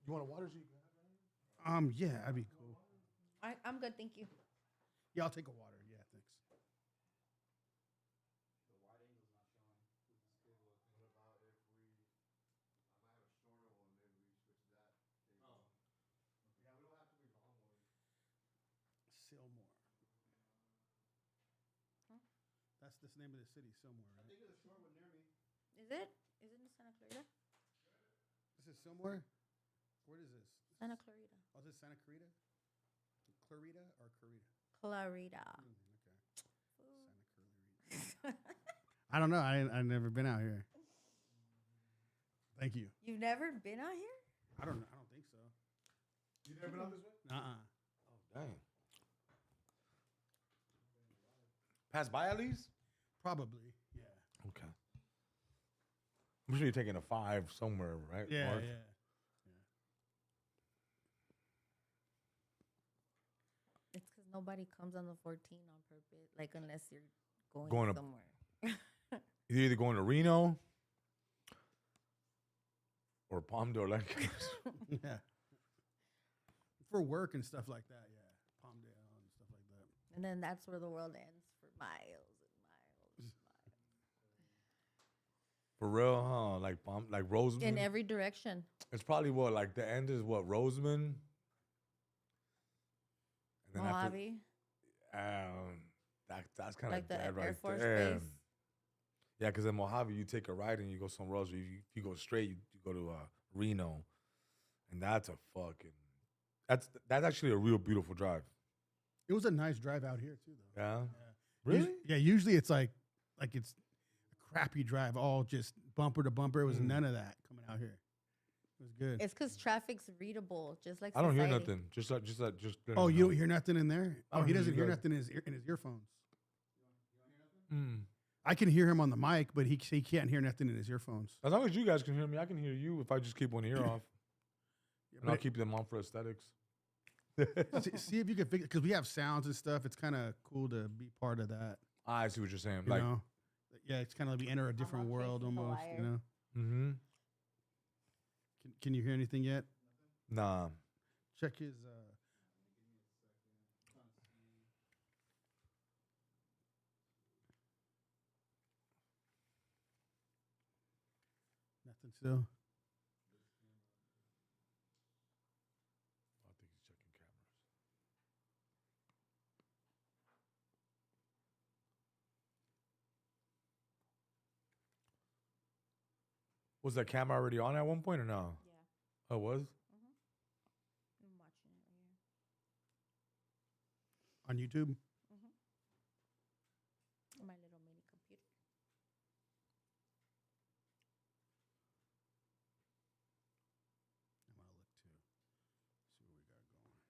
You want a water? So you can Yeah, that'd be cool. I'm good, thank you. Yeah, I'll take a water. Yeah, thanks. The wide angle's not showing with this cable. I think. What about if I might have a shorter one, maybe we switch that cable. Oh. Yeah, we don't have to be long ones. Sillmore. Huh? That's the name of the city, Sillmore, I right? think there's a short one near me. Is it? Is it in Santa Clarita? This is Sillmore? What is this? Santa Clarita. Oh, is this Santa Clarita? Clarita or Clarita? Clarita. Okay. Santa Clarita. I don't know. I've never been out here. Thank you. You've never been out here? I don't think so. You never been out this way? Oh, dang. Pass by at least? Probably. Yeah. Okay. I'm sure you're taking a 5 somewhere, right? Yeah, North? yeah. It's because nobody comes on the 14 on purpose, like unless you're going Going to- somewhere. You're either going to Reno or Palmdale. Like, Yeah. For work and stuff like that, yeah. Palmdale and stuff like that. And then that's where the world ends for miles and miles and miles. for real, huh? Like Roseman. In every direction. It's probably what, like the end is what, Roseman? And then Mojave. that's kind of Like the dead Air right Force there. Base. Yeah, because in Mojave, you take a right and you go somewhere else. If you go straight, you go to Reno. And that's that's actually a real beautiful drive. It was a nice drive out here too, though. Yeah? Yeah. Really? Yeah. Usually it's like it's a crappy drive, all just bumper to bumper. It was none of that coming out here. It was good. It's because traffic's readable, just like I don't hear society. nothing. Just Oh, you don't hear nothing in there? I Oh, don't he hear doesn't you hear guys. nothing in his earphones. Mm. I can hear him on the mic, but he can't hear nothing in his earphones. As long as you guys can hear me, I can hear you if I just keep one ear off. And I'll keep them on for aesthetics. See if you can figure, because we have sounds and stuff. It's kind of cool to be part of that. I see what you're saying. You Like, know? Yeah, it's kind of like we enter a different not world chasing the almost. You wire. know? mm-hmm. Can you hear anything yet? Nah. Check his. Nothing still. I think he's checking cameras. Was that camera already on at one point or no? Yeah. Oh, it was? I'm watching it right here. On YouTube? My little mini computer. I'm gonna look too. See what we got going.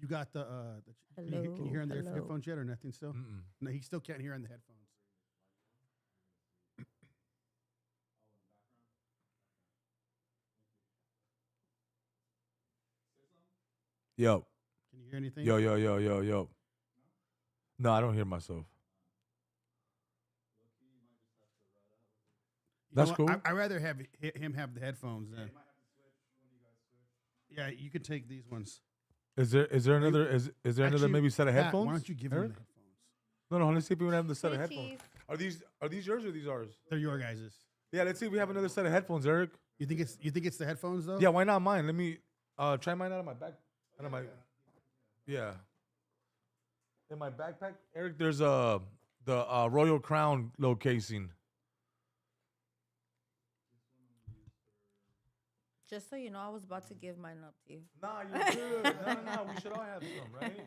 You got the can you hear on the Hello. headphones yet or nothing still? Mm-mm. No, he still can't hear on the headphones. Yo, Can you hear anything? yo. No, I don't hear myself. You know That's what? cool. I rather have him have the headphones than. Yeah, you could take these ones. Is there another another Actually, maybe set of Pat, headphones? Why don't you give him the Eric? headphones? No, let's see if we have the set of Hey, headphones. Chief. Are these yours or these ours? They're your guys's. Yeah, let's see if we have another set of headphones, Eric. You think it's the headphones though? Yeah, why not mine? Let me try mine out of my back. Out of my yeah. In my backpack, Eric, there's the Royal Crown low casing. Just so you know, I was about to give mine up to you. Nah, you're good. No. We should all have some, right? I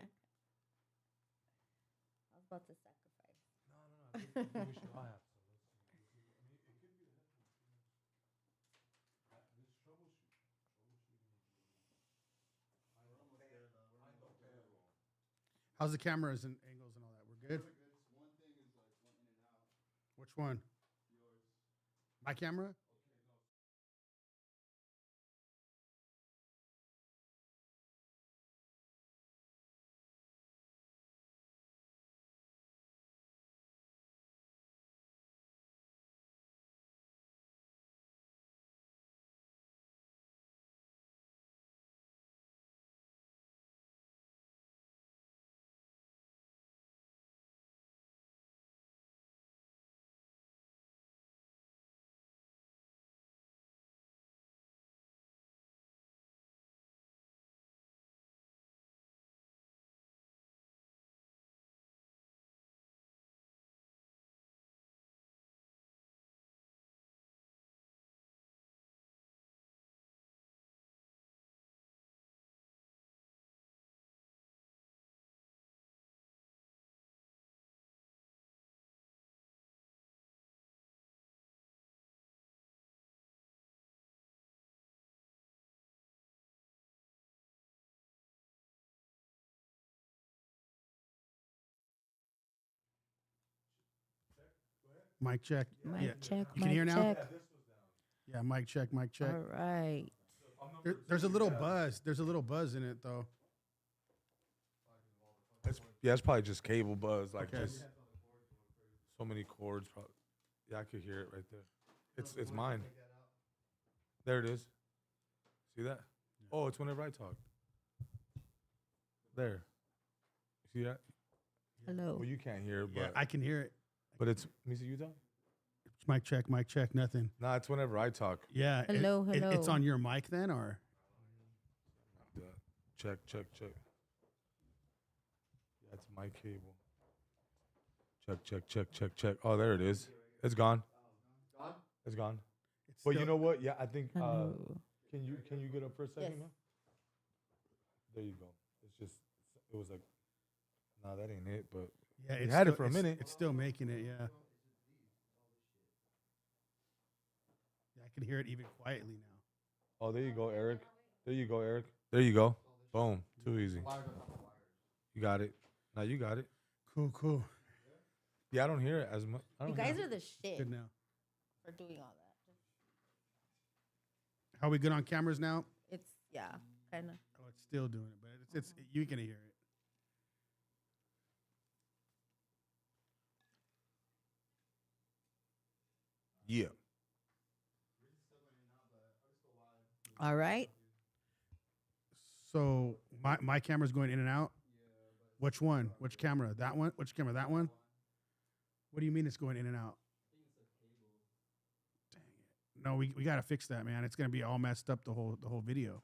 was about to sacrifice. No. We should all have some. How's the cameras and angles and all that? We're good. One thing is like one in and out. Which one? Yours. My camera? Mic check. Mic Yeah. check. You can hear Mic now? check. Yeah, mic check, mic check. All right. There's a little buzz. There's a little buzz in it though. It's probably just cable buzz, like Okay. just so many cords. Probably. Yeah, I could hear it right there. It's mine. There it is. See that? Oh, it's whenever I talk. There. See that? Hello. Well, you can't hear it, Yeah, but I can hear it. it's. Let me see you talk. Mic check, nothing. Nah, it's whenever I talk. Yeah. Hello. It's on your mic then, or Yeah. Check. Yeah, it's my cable. Check. Oh, there it is. It's gone. Gone? It's gone. it's But still- you know what? Yeah, I think. Hello. Can you get up for a second? Yes. Now? There you go. It's just it was like, nah, that ain't it. But Yeah, it it's had it still- for a minute. It's still making it. Yeah. Yeah, I can hear it even quietly now. oh, there you go, Eric. There you go. Boom. Too easy. Wires on top of wires. You got it. Now you got it. Cool. Yeah, I don't hear it as much. I You don't guys hear are the shit Good now. for doing all that. How we good on cameras now? It's kind of. Oh, it's still doing it, but it's you can hear it. Yeah. All right. So my camera's going in and out. Which one? Which camera? That one? Which camera? That one? What do you mean it's going in and out? Dang it! No, we gotta fix that, man. It's gonna be all messed up the whole video.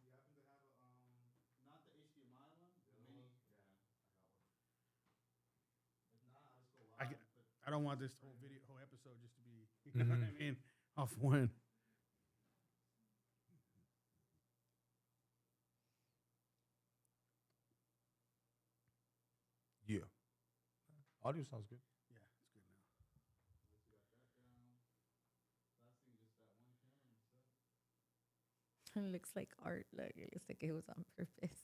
Not the HDMI one, the mini. I don't want this whole episode just to be, you know what I mean, off one. Yeah. Audio sounds good. Yeah, it's good now. It looks like art. Look, it looks like it was on purpose.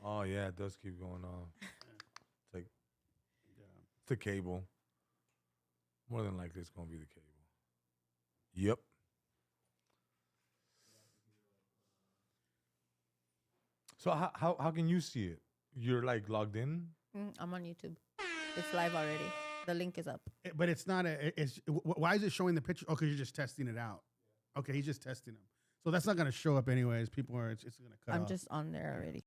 Oh yeah, it does keep going on. It's like Yeah. it's the cable. More than likely, it's gonna be the cable. Yep. So how can you see it? You're like logged in. I'm on YouTube. It's live already. The link is up. But it's not why is it showing the picture? Oh, because you're just testing it out. Okay, he's just testing them. So that's not going to show up anyways. People are, it's going to cut I'm off. just on there already.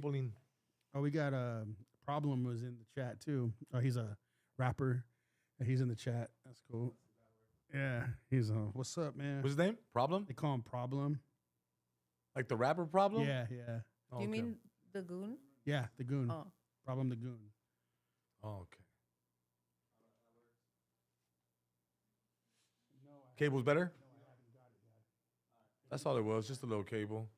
Bullying. Oh, we got a problem was in the chat too. Oh, he's a rapper. And he's in the chat. That's cool. Yeah, he's what's up, man? What's his name? Problem? They call him Problem. Like the rapper Problem? Yeah, yeah, Oh, Do you okay. mean the goon? yeah. The goon. Oh. Problem the goon. Oh, okay. Cable's better? That's all it was, just a little cable.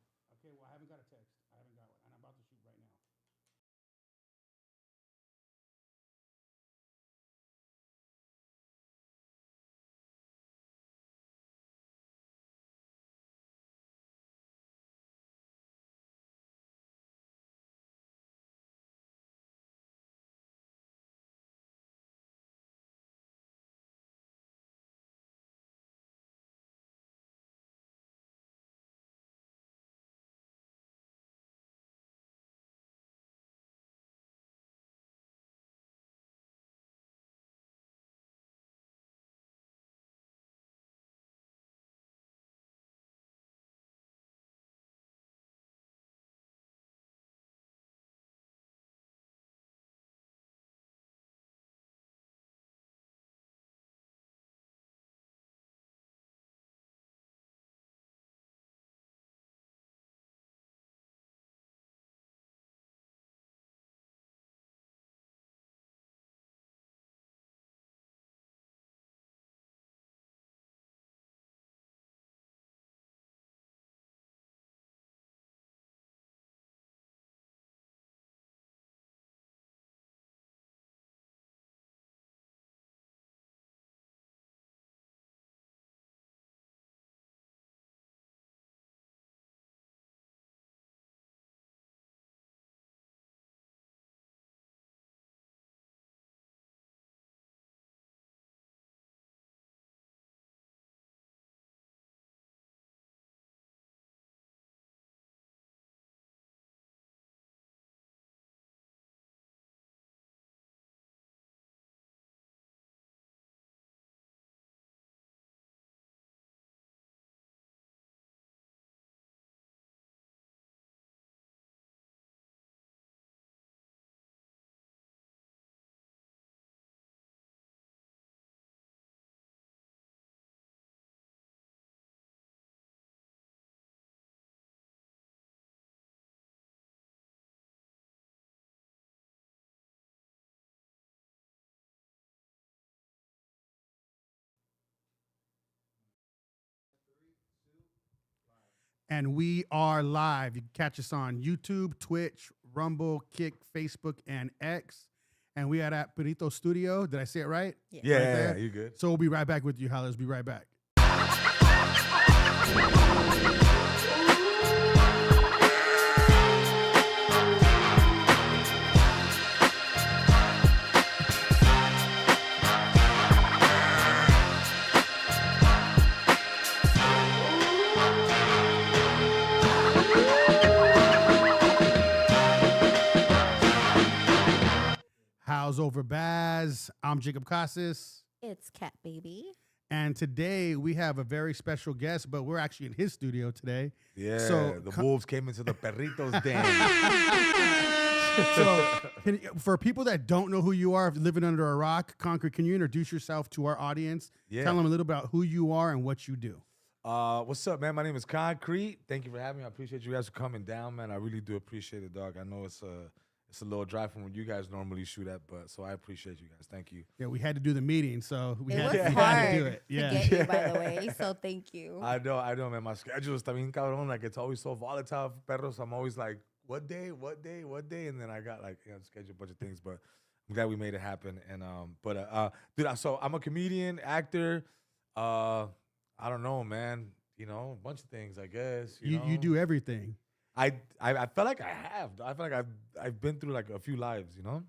and we are live. You can catch us on YouTube, Twitch, Rumble, Kick, Facebook, and X. And we are at Perito Studio. Did I say it right? Yeah, Right there? you good. So we'll be right back with you, Howlers. Be right back. Howls over Baaz. I'm Jacob Casas. It's Cat Baby. And today we have a very special guest, but we're actually in his studio today. Yeah, So, the wolves came into the perritos den. So, for people that don't know who you are, living under a rock, Concrete, can you introduce yourself to our audience? Yeah. Tell them a little about who you are and what you do. What's up, man? My name is Concrete. Thank you for having me. I appreciate you guys for coming down, man. I really do appreciate it, dog. I know it's a little drive from where you guys normally shoot at, but so I appreciate you guys. Thank you. Yeah, we had to do the meeting, so we It had was to hard do it. Yeah. to get you, by the way. So thank you. I know, man. My schedule is también cabrón. Like it's always so volatile, perros. I'm always like, what day? And then I got like, schedule a bunch of things, but I'm glad we made it happen. And dude, so I'm a comedian, actor. I don't know, man. You know, a bunch of things, I guess. You do everything. I felt like I have. I feel like I've been through like a few lives, you know.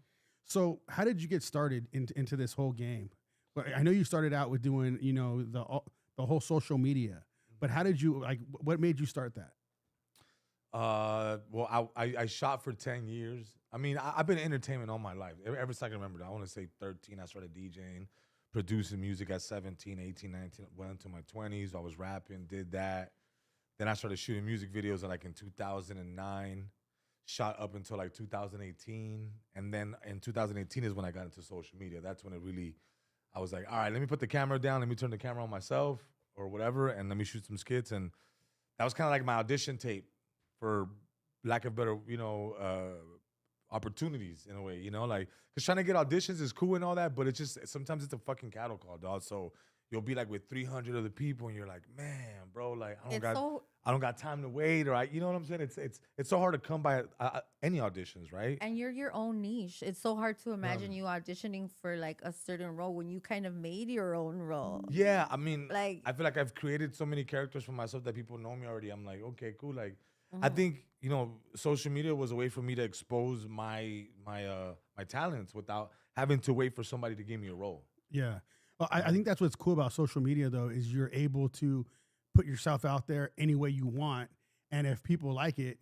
So how did you get started into this whole game? Well, I know you started out with doing, the whole social media, but how did you what made you start that? Well, I shot for 10 years. I mean, I've been in entertainment all my life. Ever since I can remember, I want to say 13, I started DJing, producing music at 17, 18, 19, went into my 20s. I was rapping, did that. Then I started shooting music videos in 2009, shot up until like 2018. And then in 2018 is when I got into social media. That's when I was like, all right, let me put the camera down. Let me turn the camera on myself or whatever. And let me shoot some skits. And that was kind of like my audition tape for lack of better, opportunities in a way, because trying to get auditions is cool and all that, but sometimes it's a fucking cattle call, dog. So you'll be like with 300 other people, and you're like, man, bro, like I don't got time to wait, or you know what I'm saying? It's so hard to come by any auditions, right? And you're your own niche. It's so hard to imagine you auditioning for like a certain role when you kind of made your own role. Yeah, I mean, Like- I feel like I've created so many characters for myself that people know me already. I'm like, okay, cool. Like, I think social media was a way for me to expose my talents without having to wait for somebody to give me a role. Yeah. Well, I think that's what's cool about social media, though, is you're able to put yourself out there any way you want. And if people like it,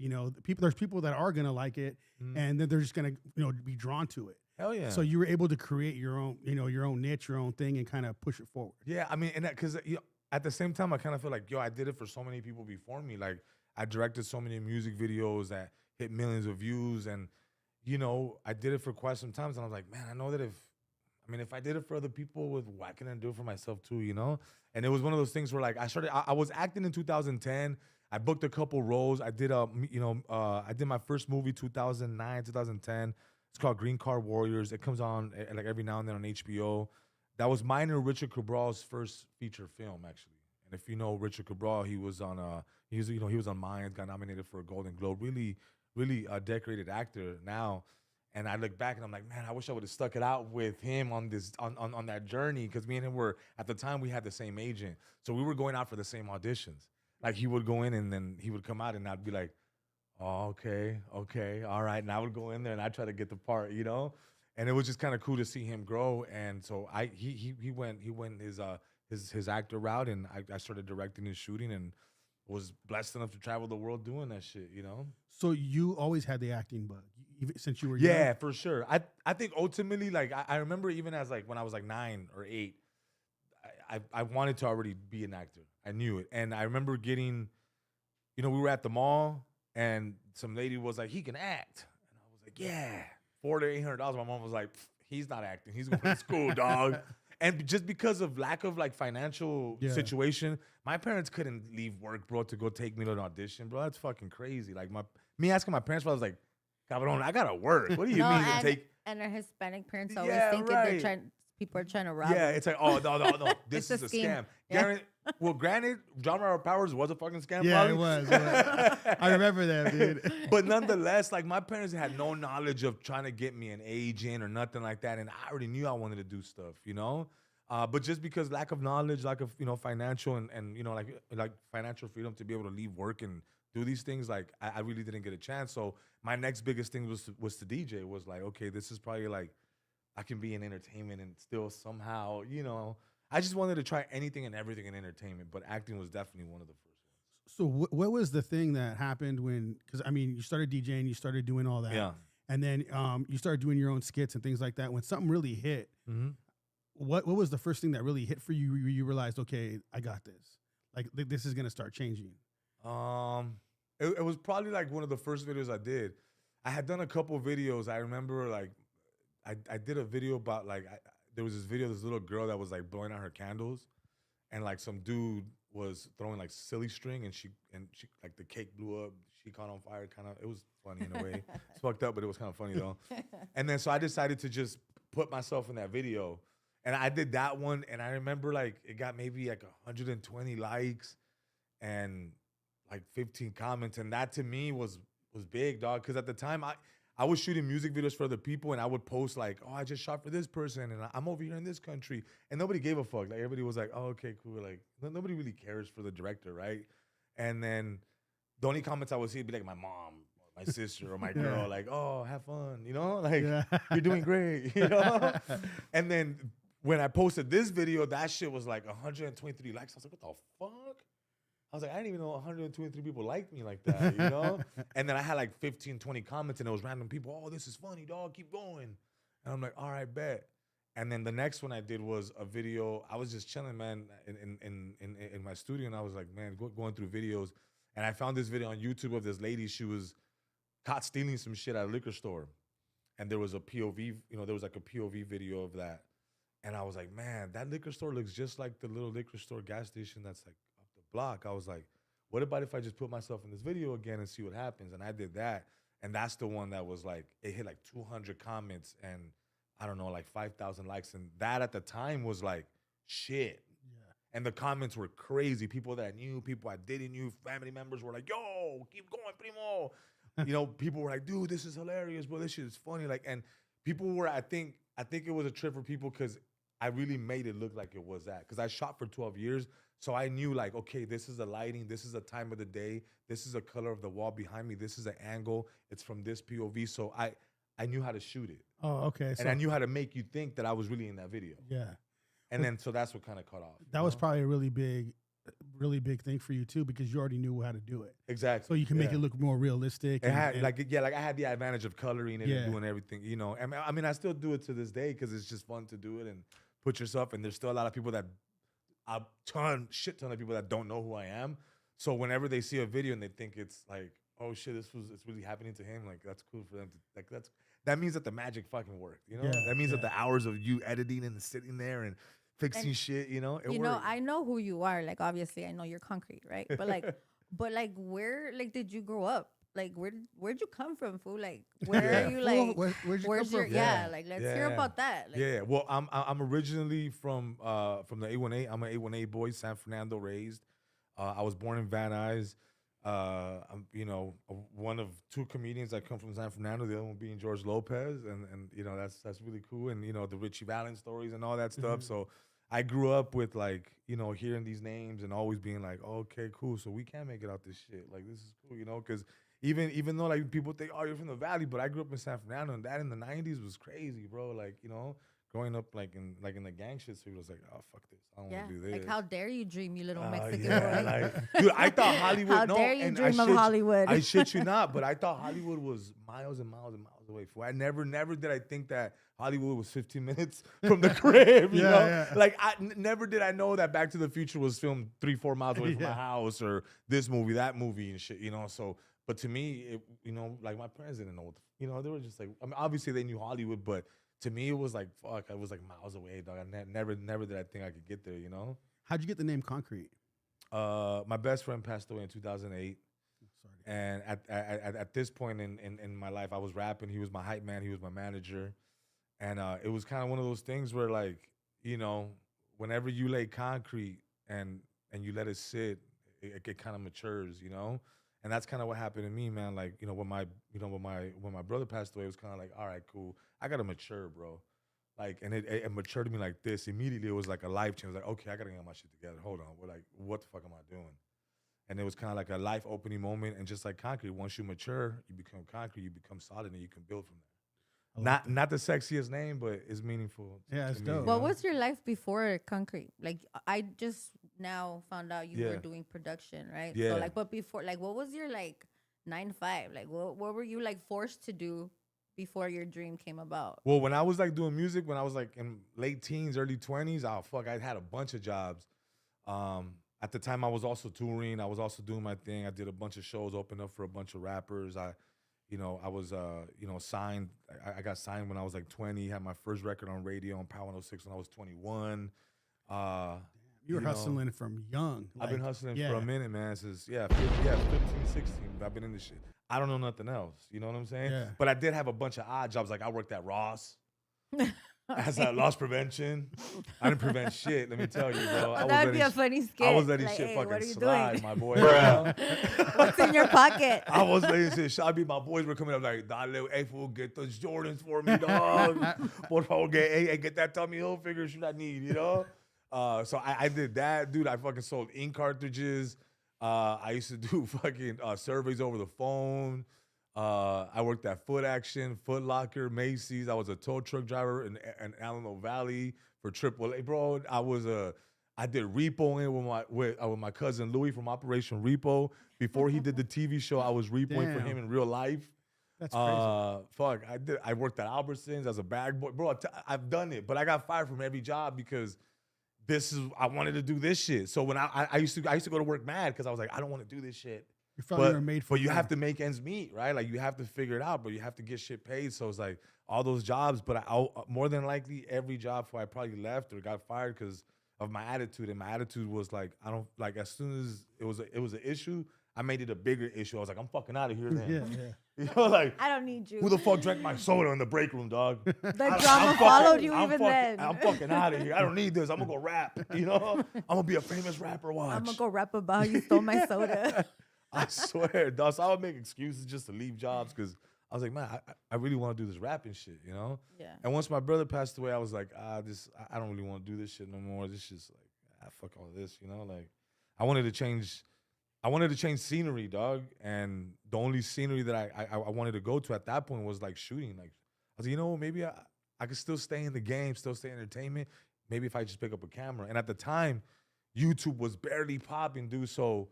there's people that are going to like it, and then they're just going to, be drawn to it. Hell yeah. So you were able to create your own, your own niche, your own thing, and kind of push it forward. Yeah, I mean, and because at the same time, I kind of feel like, I did it for so many people before me. Like, I directed so many music videos that hit millions of views, and I did it for quite some time. And I was like, man, I know that if I did it for other people, why can't I do it for myself too? And it was one of those things where like I was acting in 2010. I booked a couple roles. I did I did my first movie 2009, 2010. It's called Green Card Warriors. It comes on like every now and then on HBO. That was mine and Richard Cabral's first feature film, actually. And if you know Richard Cabral, he was on he was on Mayans, got nominated for a Golden Globe. Really, really a decorated actor now. And I look back and I'm like, man, I wish I would have stuck it out with him on that journey, because me and him were, at the time, we had the same agent. So we were going out for the same auditions. Like, he would go in and then he would come out and I'd be like, oh, okay, all right. And I would go in there and I'd try to get the part, And it was just kind of cool to see him grow. And so he went his actor route, and I started directing and shooting, and was blessed enough to travel the world doing that shit, So you always had the acting bug, even since you were Yeah, young? for sure. I think ultimately, like, I remember even as like when I was like 9 or 8, I wanted to already be an actor. I knew it. And I remember getting, we were at the mall and some lady was like, he can act. And I was like, yeah, $400 to $800. My mom was like, he's not acting. He's going to school, dog. And just because of lack of like financial situation, my parents couldn't leave work, bro, to go take me to an audition, bro. That's fucking crazy. Like me asking my parents, I was like, cabrón, I gotta work. What do you mean? And our Hispanic parents always Yeah, think that right. they're trying, people are trying to rob. Yeah, him. it's like, oh no, this It's is a a scheme. scam. Yeah. Well, granted, John Robert Powers was a fucking scam. Yeah, probably. it was. I remember that, dude. But nonetheless, like my parents had no knowledge of trying to get me an agent or nothing like that, and I already knew I wanted to do stuff, you know. But just because lack of knowledge, lack of financial and like financial freedom to be able to leave work and do these things, like I really didn't get a chance. So my next biggest thing was to DJ. Was like, okay, this is probably like I can be in entertainment and still somehow, I just wanted to try anything and everything in entertainment, but acting was definitely one of the first ones. So what was the thing that happened when? Because I mean, you started DJing, you started doing all that, Yeah. and then you started doing your own skits and things like that. When something really hit, Mm-hmm. what was the first thing that really hit for you? Where you realized, okay, I got this. Like this is gonna start changing. It was probably like one of the first videos I did. I had done a couple videos. I remember like I did a video about like there was this video of this little girl that was like blowing out her candles, and like some dude was throwing like silly string, and she like the cake blew up. She caught on fire. Kind of, it was funny in a way. It's fucked up, but it was kind of funny though. And then so I decided to just put myself in that video, and I did that one. And I remember like it got maybe like 120 likes, and like 15 comments, and that to me was big, dog. Because at the time I was shooting music videos for other people, and I would post like, "Oh, I just shot for this person, and I'm over here in this country," and nobody gave a fuck. Like everybody was like, "Oh, okay, cool." Like nobody really cares for the director, right? And then the only comments I would see would be like my mom, or my sister, or my girl, like, "Oh, have fun," like you're doing great, And then when I posted this video, that shit was like 123 likes. I was like, "What the fuck?" I was like, I didn't even know 123 people liked me like that, And then I had like 15, 20 comments, and it was random people. "Oh, this is funny, dog. Keep going." And I'm like, all right, bet. And then the next one I did was a video. I was just chilling, man, in my studio, and I was like, man, going through videos, and I found this video on YouTube of this lady. She was caught stealing some shit at a liquor store, and there was a POV. There was like a POV video of that, and I was like, man, that liquor store looks just like the little liquor store gas station that's like block. I was like, what about if I just put myself in this video again and see what happens? And I did that, and that's the one that was like, it hit like 200 comments and I don't know, like 5,000 likes, and that at the time was like shit. Yeah. And the comments were crazy. People that I knew, people I didn't knew, family members were like, "Yo, keep going, primo." People were like, "Dude, this is hilarious, bro. This shit is funny." Like, and people were, I think it was a trip for people because I really made it look like it was that. Because I shot for 12 years. So I knew like, okay, this is the lighting, this is the time of the day, this is the color of the wall behind me, this is an angle, it's from this POV. So I knew how to shoot it. Oh, okay. And I knew how to make you think that I was really in that video. Yeah. And then so that's what kind of cut off. That was probably a really big thing for you too, because you already knew how to do it. Exactly. So you can make it look more realistic. It had like I had the advantage of coloring it and doing everything, And I mean, I still do it to this day because it's just fun to do it and put yourself. And there's still a lot of people shit ton of people that don't know who I am. So whenever they see a video and they think it's like, oh shit, it's really happening to him, like that's cool for them to like that means that the magic fucking worked, that means that the hours of you editing and sitting there and fixing shit, it worked. I know who you are. Like obviously I know you're concrete, right? But like where did you grow up? Like where'd you come from, fool? Like where are you like where'd you where's come your from? like let's hear about that. Like, Well, I'm originally from the 818. I'm an 818 boy, San Fernando raised. I was born in Van Nuys. I'm one of two comedians that come from San Fernando. The other one being George Lopez, and that's really cool. And the Richie Valens stories and all that stuff. So I grew up with like hearing these names and always being like, oh, okay, cool. So we can make it out this shit. Like this is cool, because. Even though like people think, oh, you're from the valley, but I grew up in San Fernando, and that in the 90s was crazy, bro. Like growing up like in the gang shit, so it was like, oh fuck this, I don't want to do this. Like how dare you dream, you little Mexican boy? Like, dude, I thought Hollywood. How dare you dream of Hollywood? I shit you not, but I thought Hollywood was miles and miles and miles away. I never did I think that Hollywood was 15 minutes from the crib. You know, yeah. Like never did I know that Back to the Future was filmed 3-4 miles away from my house, or this movie, that movie, and shit. So. But to me, like my parents didn't know. They were just like, I mean, obviously they knew Hollywood, but to me it was like, fuck, I was like miles away, dog. I never did I think I could get there. How'd you get the name Concrete? My best friend passed away in 2008, Sorry. and at this point in my life, I was rapping. He was my hype man. He was my manager, And it was kind of one of those things where, like, you know, whenever you lay concrete and you let it sit, it kind of matures, you know. And that's kind of what happened to me, man. Like, you know, when my brother passed away, it was kind of like, all right, cool, I gotta mature, bro. Like, and it matured me like this. Immediately, it was like a life change. Like, okay, I gotta get my shit together. Hold on, we're like, what the fuck am I doing? And it was kind of like a life opening moment. And just like concrete, once you mature, you become concrete, you become solid, and you can build from there. Not the sexiest name, but it's meaningful. Yeah, it's to me, dope. you What know? was your life before concrete? Like, I just now found out you were Yeah. doing production, right? Yeah. So like, but before, like, what was your like 9 to 5? Like, what were you like forced to do before your dream came about? Well, when I was like doing music, when I was like in late teens, early 20s, oh fuck, I had a bunch of jobs. At the time, I was also touring. I was also doing my thing. I did a bunch of shows, opened up for a bunch of rappers. I was, signed. I got signed when I was like 20. Had my first record on radio on Power 106 when I was 21. You were know, hustling from young. I've been like, hustling yeah. for a minute, man. Since 15, 16. I've been in this shit. I don't know nothing else. You know what I'm saying? Yeah. But I did have a bunch of odd jobs. Like I worked at Ross. As a loss prevention. I didn't prevent shit, let me tell you, bro. That would be a funny skit. I was letting Like, shit hey, fucking what are you slide, doing? my boy. You know? What's in your pocket? I was letting shit. I mean, my boys were coming up like, "Dale, hey, fool, get those Jordans for me, dog. Por favor, get that Tommy Hilfiger shit I need, you know." So I did that, dude. I fucking sold ink cartridges. I used to do fucking surveys over the phone. I worked at Foot Action, Foot Locker, Macy's. I was a tow truck driver in Alamo Valley for AAA, bro. I did repoing with my cousin Louis from Operation Repo. Before he did the TV show, I was repoing for him in real life. That's crazy. Fuck, I worked at Albertsons as a bag boy, bro. I've done it, but I got fired from every job because I wanted to do this shit. So when I used to go to work mad because I was like, I don't want to do this shit. You felt you were made for But you that. have to make ends meet, right? Like you have to figure it out, but you have to get shit paid. So it's like all those jobs, but I more than likely every job before I probably left or got fired because of my attitude. And my attitude was like, I don't like as soon as it was an issue, I made it a bigger issue. I was like, I'm fucking out of here then. Yeah. You know, like I don't need you. who the fuck drank my soda in the break room, dog? The drama followed you even then. I'm fucking out of here. I don't need this. I'm gonna go rap. You know, I'm gonna be a famous rapper. Watch. I'm gonna go rap about how you stole my soda. I swear, dog. So I would make excuses just to leave jobs because I was like, man, I really want to do this rapping shit, you know? Yeah. And once my brother passed away, I was like, I don't really want to do this shit no more. This shit's like, fuck all this, you know? Like, I wanted to change scenery, dog. And the only scenery that I wanted to go to at that point was like shooting. Like, I was like, you know, maybe I could still stay in the game, still stay in entertainment. Maybe if I just pick up a camera. And at the time, YouTube was barely popping, dude. So,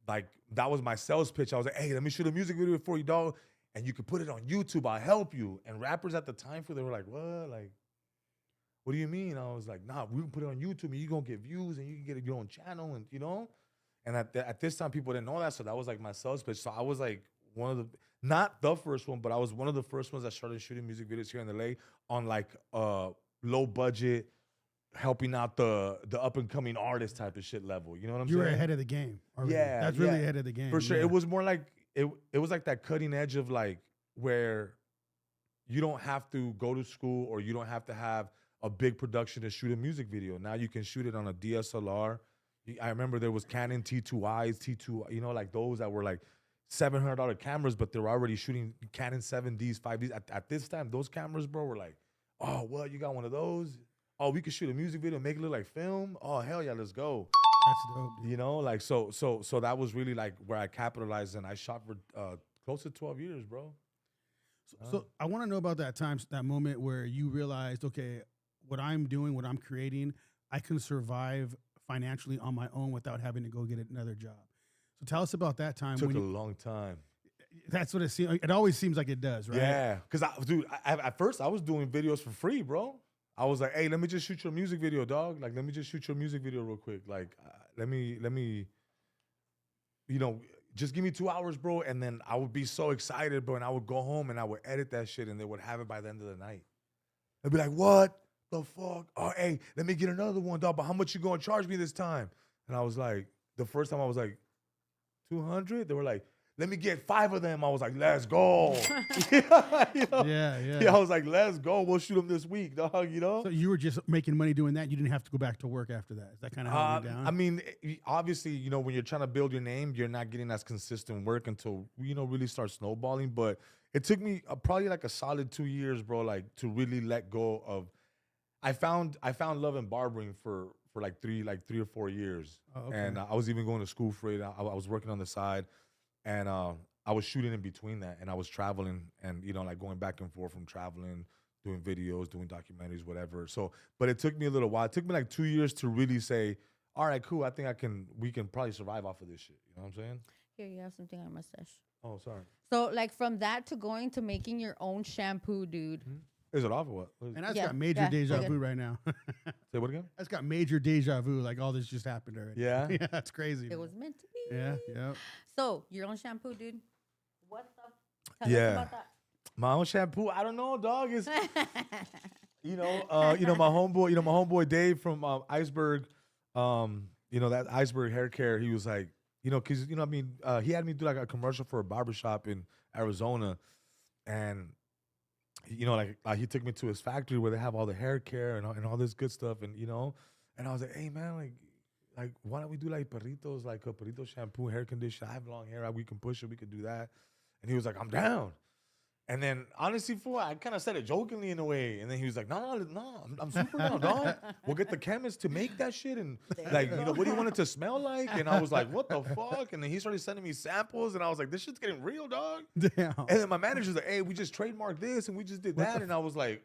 like, that was my sales pitch. I was like, hey, let me shoot a music video for you, dog. And you could put it on YouTube. I'll help you. And rappers at the time, they were like, what? Like, what do you mean? I was like, nah, we can put it on YouTube and you're going to get views and you can get your own channel and, you know? And at this time, people didn't know that. So that was like my sales pitch. So I was like not the first one, but I was one of the first ones that started shooting music videos here in LA on like low budget, helping out the up and coming artist type of shit level. You know what I'm saying? You were ahead of the game. Already. Yeah, That's really ahead of the game. For sure. Yeah. It was more like it was like that cutting edge of like where you don't have to go to school or you don't have to have a big production to shoot a music video. Now you can shoot it on a DSLR. I remember there was Canon T2Is, T2, you know, like those that were like $700 cameras, but they were already shooting Canon 7Ds, 5Ds. At this time, those cameras, bro, were like, oh, what? You got one of those? Oh, we could shoot a music video, make it look like film? Oh, hell yeah, let's go. That's dope. Dude. You know, like, so that was really like where I capitalized and I shot for close to 12 years, bro. So I want to know about that moment where you realized, okay, what I'm doing, what I'm creating, I can survive financially on my own without having to go get another job. So tell us about that time. Took a long time. That's what it seems like. It always seems like it does, right? Yeah, because at first I was doing videos for free, bro. I was like, hey, let me just shoot your music video, dog. Like, let me just shoot your music video real quick. Like, let me, you know, just give me 2 hours, bro. And then I would be so excited, bro. And I would go home and I would edit that shit and they would have it by the end of the night. They'd be like, what the fuck? Oh, hey, let me get another one, dog. But how much you gonna charge me this time? And I was like, the first time I was like, 200? They were like, let me get 5 of them. I was like, let's go. Yeah, Yeah. I was like, let's go. We'll shoot them this week, dog. So you were just making money doing that. You didn't have to go back to work after that. Is that kind of how it went down? I mean, obviously, when you're trying to build your name, you're not getting as consistent work until really start snowballing. But it took me probably like a solid 2 years, bro, like to really let go of. I found love in barbering for like 3 or 4 years, and I was even going to school for it. I was working on the side, and I was shooting in between that, and I was traveling, and like going back and forth from traveling, doing videos, doing documentaries, whatever. So, but it took me a little while. It took me like 2 years to really say, all right, cool. I think we can probably survive off of this shit. You know what I'm saying? Here, you have something on your mustache. Oh, sorry. So, like, from that to going to making your own shampoo, dude. Is it off or what? And that's Yeah, got major yeah, deja okay. vu right now. Say what again? That's got major deja vu. Like all this just happened already. Yeah. Yeah, that's crazy. It man. was meant to be. Yeah. So, your own shampoo, dude. What's up? Tell Yeah. us about that. My own shampoo. I don't know, dog. It's my homeboy Dave from Iceberg. That Iceberg Hair Care. He was like, because he had me do like a commercial for a barbershop in Arizona, and he took me to his factory where they have all the hair care and all this good stuff, and I was like, hey man, like why don't we do like perritos, like a perrito shampoo, hair conditioner? I have long hair, we can push it, we could do that. And he was like, I'm down. And then honestly, fool, I kind of said it jokingly in a way, and then he was like, no, I'm super down, dog. We'll get the chemist to make that shit, and like, what do you want it to smell like? And I was like, what the fuck? And then he started sending me samples, and I was like, this shit's getting real, dog. Damn. And then my manager's like, hey, we just trademarked this, and we just did that, and I was like,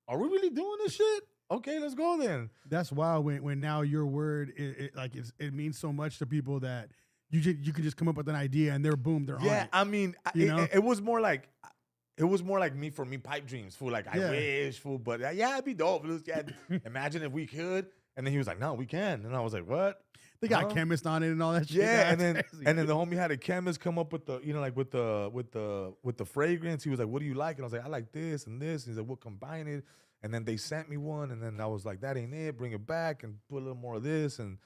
are we really doing this shit? Okay, let's go then. That's wild. When now your word it means so much to people that you can just come up with an idea and they're on it. Yeah, I mean, it was more like. It was more like for me, pipe dreams, fool. Like, I wish, fool. But yeah, it'd be dope. Imagine if we could. And then he was like, no, we can. And I was like, what? They got chemists on it and all that shit. Yeah, That's and then the homie had a chemist come up with the, with the fragrance. He was like, what do you like? And I was like, I like this and this. And he's like, we'll combine it. And then they sent me one. And then I was like, that ain't it. Bring it back and put a little more of this. And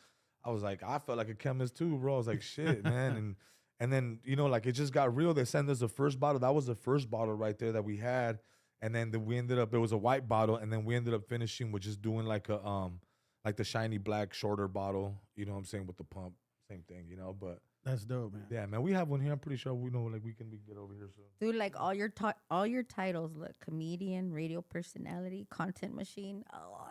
I was like, I felt like a chemist too, bro. I was like, shit, man. And then, it just got real. They sent us the first bottle. That was the first bottle right there that we had. And then we ended up, it was a white bottle. And then we ended up finishing with just doing like the shiny black shorter bottle, you know what I'm saying, with the pump. Same thing, but. That's dope, man. Yeah, man, we have one here. I'm pretty sure we know, we can get over here soon. Dude, like all your titles, look, comedian, radio personality, content machine. Oh,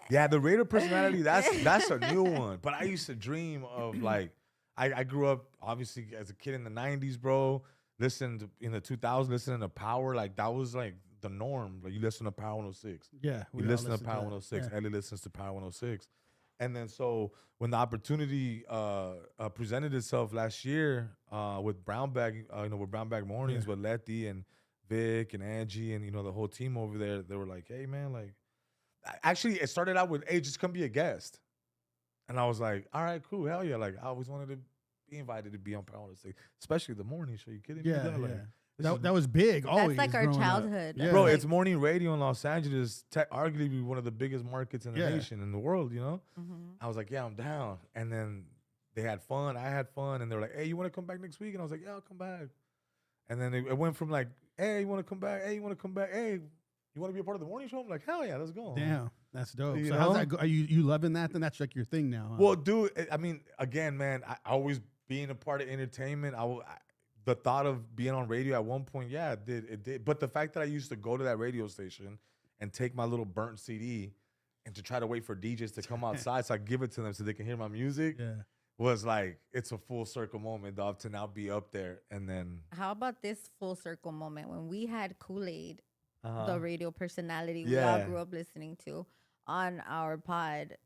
yeah, the radio personality, that's a new one. But I used to dream of like, I grew up obviously as a kid in the 90s, bro. Listened in the 2000s, listening to Power. Like that was like the norm. Like you listen to Power 106. Yeah. You listen to Power 106. Yeah. Ellie listens to Power 106. And then so when the opportunity presented itself last year with Brown Bag, with Brown Bag Mornings with Letty and Vic and Angie and the whole team over there, they were like, hey man, like actually it started out with, hey, just come be a guest. And I was like, all right, cool, hell yeah. Like, I always wanted to be invited to be on Power 106, especially the morning show. You kidding me? Yeah, Like, that was big. Always. that's like our growing up. childhood. Yeah. bro, Like, it's morning radio in Los Angeles, arguably one of the biggest markets in the nation, in the world, I was like, yeah, I'm down. And then they had fun. I had fun. And they were like, hey, you want to come back next week? And I was like, yeah, I'll come back. And then it went from like, hey, you want to come back? Hey, you want to come back? Hey, you want to be a part of the morning show? I'm like, hell yeah, let's go. Damn, that's dope. You So know? how's that go? Are you loving that? Then that's like your thing now. Huh? Well, dude, I mean, again, man, I always being a part of entertainment, the thought of being on radio at one point, yeah, it did. But the fact that I used to go to that radio station and take my little burnt CD and to try to wait for DJs to come outside so I give it to them so they can hear my music was like, it's a full circle moment, dog, to now be up there. And then. how about this full circle moment when we had Kool-Aid, the radio personality we Yeah. all grew up listening to, on our pod?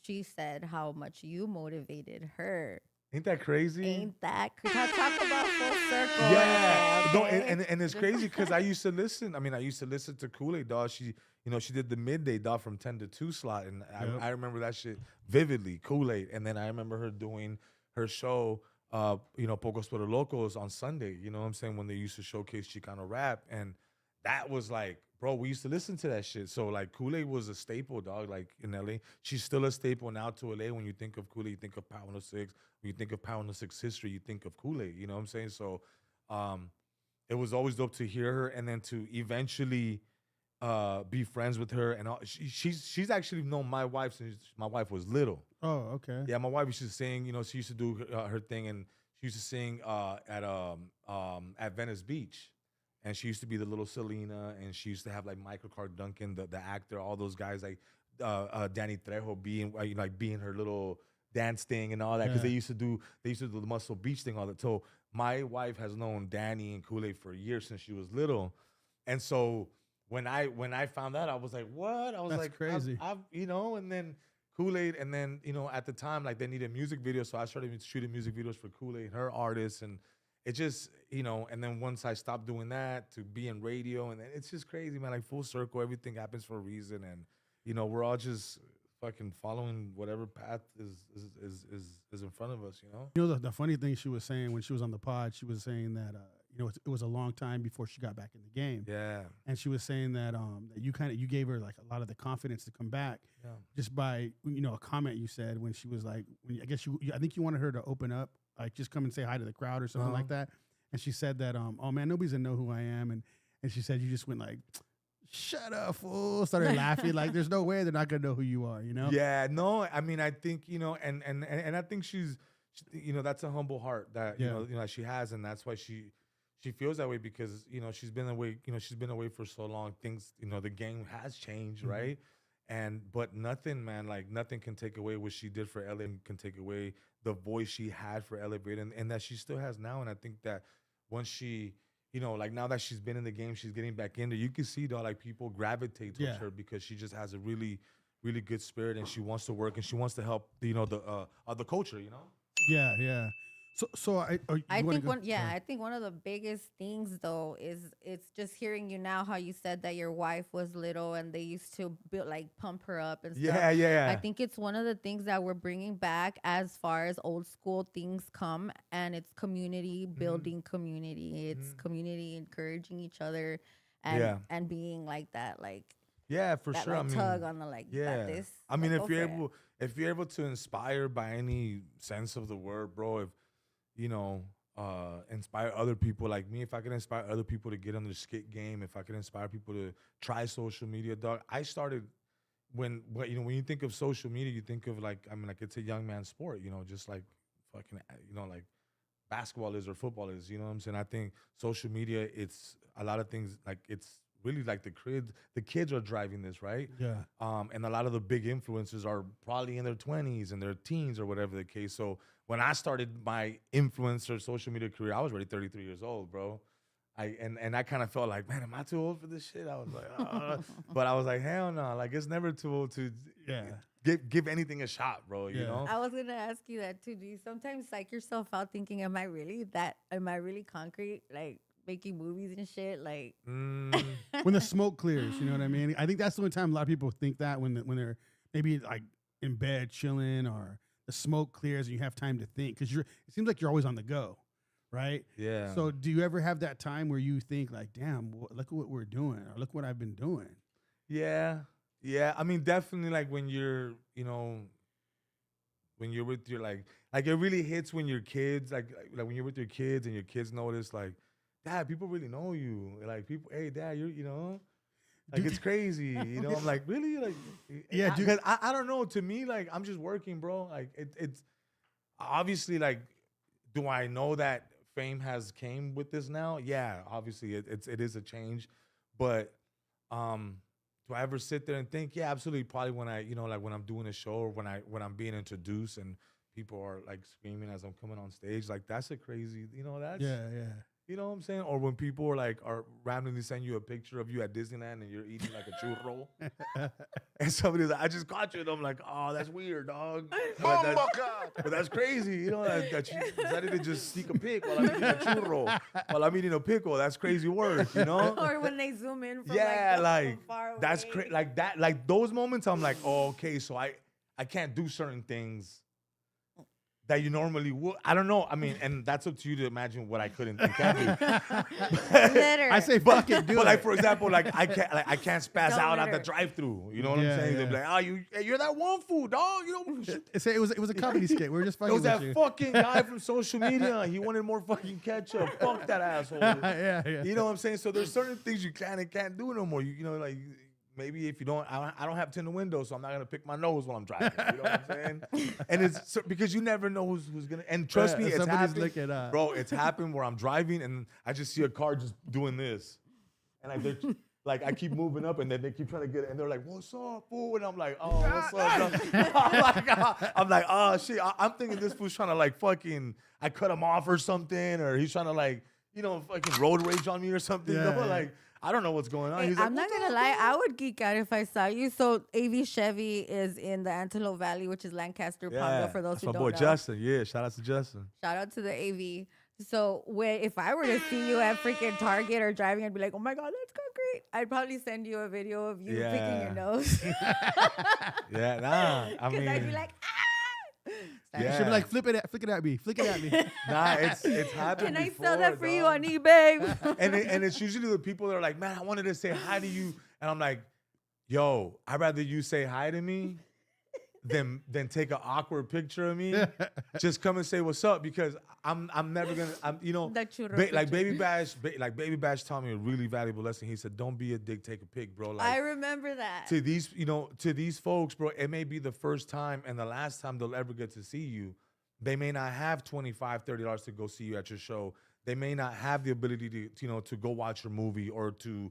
She said how much you motivated her. Ain't that crazy? Ain't that crazy? Talk about full circle. Yeah, no, okay? and it's crazy because I used to listen. I mean, I used to listen to Kool-Aid, dog. She did the midday, dog, from 10 to 2 slot, and I remember that shit vividly, Kool-Aid. And then I remember her doing her show, Pocos Pero Locos on Sunday. You know what I'm saying, when they used to showcase Chicano rap, and that was like, bro, we used to listen to that shit. So like Kool-Aid was a staple, dog, like in LA. She's still a staple now to LA. When you think of Kool-Aid, you think of Power 106. When you think of Power 106 history, you think of Kool-Aid. You know what I'm saying? So it was always dope to hear her and then to eventually be friends with her. And she's actually known my wife since my wife was little. Oh, okay. Yeah, my wife used to sing. You know, she used to do her thing, and she used to sing at Venice Beach, and she used to be the little Selena, and she used to have like Michael Clark Duncan, the actor, all those guys like Danny Trejo being like being her little dance thing and all that, because they used to do the Muscle Beach thing all that. So my wife has known Danny and Kool-Aid for years since she was little, and so when I found that, I was like, what? I was That's like, crazy. I've and then Kool-Aid, and then at the time like they needed music videos, so I started shooting music videos for Kool-Aid, her artists, and it just and then once I stopped doing that to be in radio, and then it's just crazy, man. Like full circle, everything happens for a reason, and we're all just fucking following whatever path is in front of us, The funny thing she was saying when she was on the pod, she was saying that it was a long time before she got back in the game. Yeah. And she was saying that that you gave her like a lot of the confidence to come back just by a comment you said when she was like, I think you wanted her to open up, like just come and say hi to the crowd or something like that. And she said that oh man, nobody's gonna know who I am, and she said you just went like, shut up, fool, started laughing like there's no way they're not gonna know who you are, Yeah, no, I mean, I think and I think she's that's a humble heart that she has, and that's why she feels that way, because she's been away for so long. Things, the game has changed, right? But nothing, man, like nothing can take away what she did for LA, can take away the voice she had for Elevate, and that she still has now. And I think that once she like now that she's been in the game, she's getting back into, you can see though, like people gravitate towards her because she just has a really, really good spirit, and she wants to work, and she wants to help the culture, Yeah. So I think I think one of the biggest things though is it's just hearing you now how you said that your wife was little and they used to pump her up and stuff. Yeah. I think it's one of the things that we're bringing back as far as old school things come, and it's community building, community. It's community encouraging each other and being like that, like for that, sure. like, tug on the got this. I mean, like, if you're able to inspire by any sense of the word, bro, if inspire other people like me, if I can inspire other people to get on the skit game, if I can inspire people to try social media, dog. I started when you think of social media, you think of like it's a young man's sport, just like fucking like basketball is or football is, you know what I'm saying? I think social media, it's a lot of things, like it's really like the kids are driving this, right? Yeah. And a lot of the big influencers are probably in their 20s and their teens or whatever the case. So when I started my influencer social media career, I was already 33 years old, bro. I kind of felt like, man, am I too old for this shit? I was like, but I was like, hell no, like it's never too old to give anything a shot, bro. You know? I was gonna ask you that too. Do you sometimes psych yourself out thinking, am I really concrete? Like making movies and shit, like when the smoke clears, you know what I mean? I think that's the only time a lot of people think that when they're maybe like in bed chilling, or the smoke clears and you have time to think, because it seems like you're always on the go, right? Yeah. So do you ever have that time where you think like, damn, look at what we're doing, or look what I've been doing? Yeah. I mean, definitely, like when you're when you're with your like it really hits when your kids like when you're with your kids and your kids notice like, Dad, people really know you. Like people, hey, Dad, like it's crazy. I'm like, really? Like, yeah, because I don't know. To me, like I'm just working, bro. Like it's obviously like, do I know that fame has came with this now? Yeah, obviously it is a change, but do I ever sit there and think, yeah, absolutely, probably when I like when I'm doing a show, or when I'm being introduced and people are like screaming as I'm coming on stage, like that's a crazy, that's yeah. You know what I'm saying? Or when people are randomly sending you a picture of you at Disneyland and you're eating like a churro, and somebody's like, I just caught you, and I'm like, oh, that's weird, dog. Oh my God. But that's crazy, that you decided to just sneak a pic while I'm eating a churro, while I'm eating a pickle. That's crazy work, Or when they zoom in from like from far away. That's crazy. Like that, like those moments, I'm like, oh, okay, so I can't do certain things that you normally would. I don't know. I mean, and that's up to you to imagine what I couldn't and can't do. Litter. I say fuck it, do But it. like for example, like I can't spaz Don't out at litter. the drive-through. You know what I'm Yeah, saying? They'll be yeah. like, oh, you're that one fool, dog. You know, It was a comedy skit. We were just it fucking was with that you. fucking guy from social media. He wanted more fucking ketchup. Fuck that asshole. Yeah, yeah. You know what I'm saying? So there's certain things you can and can't do no more. You know, like maybe if you don't, I don't have tinted windows, so I'm not gonna pick my nose while I'm driving. You know what I'm saying? And it's because you never know who's gonna. And trust me, it's somebody's happened, looking up. bro. It's happened where I'm driving and I just see a car just doing this, and like I keep moving up, and then they keep trying to get it, and they're like, "What's up, fool?" And I'm like, "Oh, what's up?" Bro?" I'm like, "Oh shit." I'm thinking this fool's trying to like fucking I cut him off or something, or he's trying to like fucking road rage on me or something. Yeah, yeah. Like I don't know what's going on. Hey, He's like, I'm not "What's gonna up, lie, bro?" I would geek out if I saw you. So AV Chevy is in the Antelope Valley, which is Lancaster, Palmdale, for those that's who my don't boy know. Justin. Yeah, shout out to Justin. Shout out to the AV. So if I were to see you at freaking Target or driving, I'd be like, oh my God, that's great. I'd probably send you a video of you picking Yeah. your nose. Yeah, nah. I Because mean, I'd be like, ah! Sorry. Yeah. She'll be like, flick it at me. Flick it at me. nah, it's happened. Can I before, sell that for you dog. on eBay? And it's usually the people that are like, man, I wanted to say hi to you, and I'm like, yo, I'd rather you say hi to me than take an awkward picture of me. Just come and say what's up, because I'm never gonna The churro like picture. Baby Bash taught me a really valuable lesson. He said, don't be a dick, take a pic, bro. Like I remember that. to these folks, bro, it may be the first time and the last time they'll ever get to see you. They may not have $25, $30 to go see you at your show. They may not have the ability to go watch your movie or to,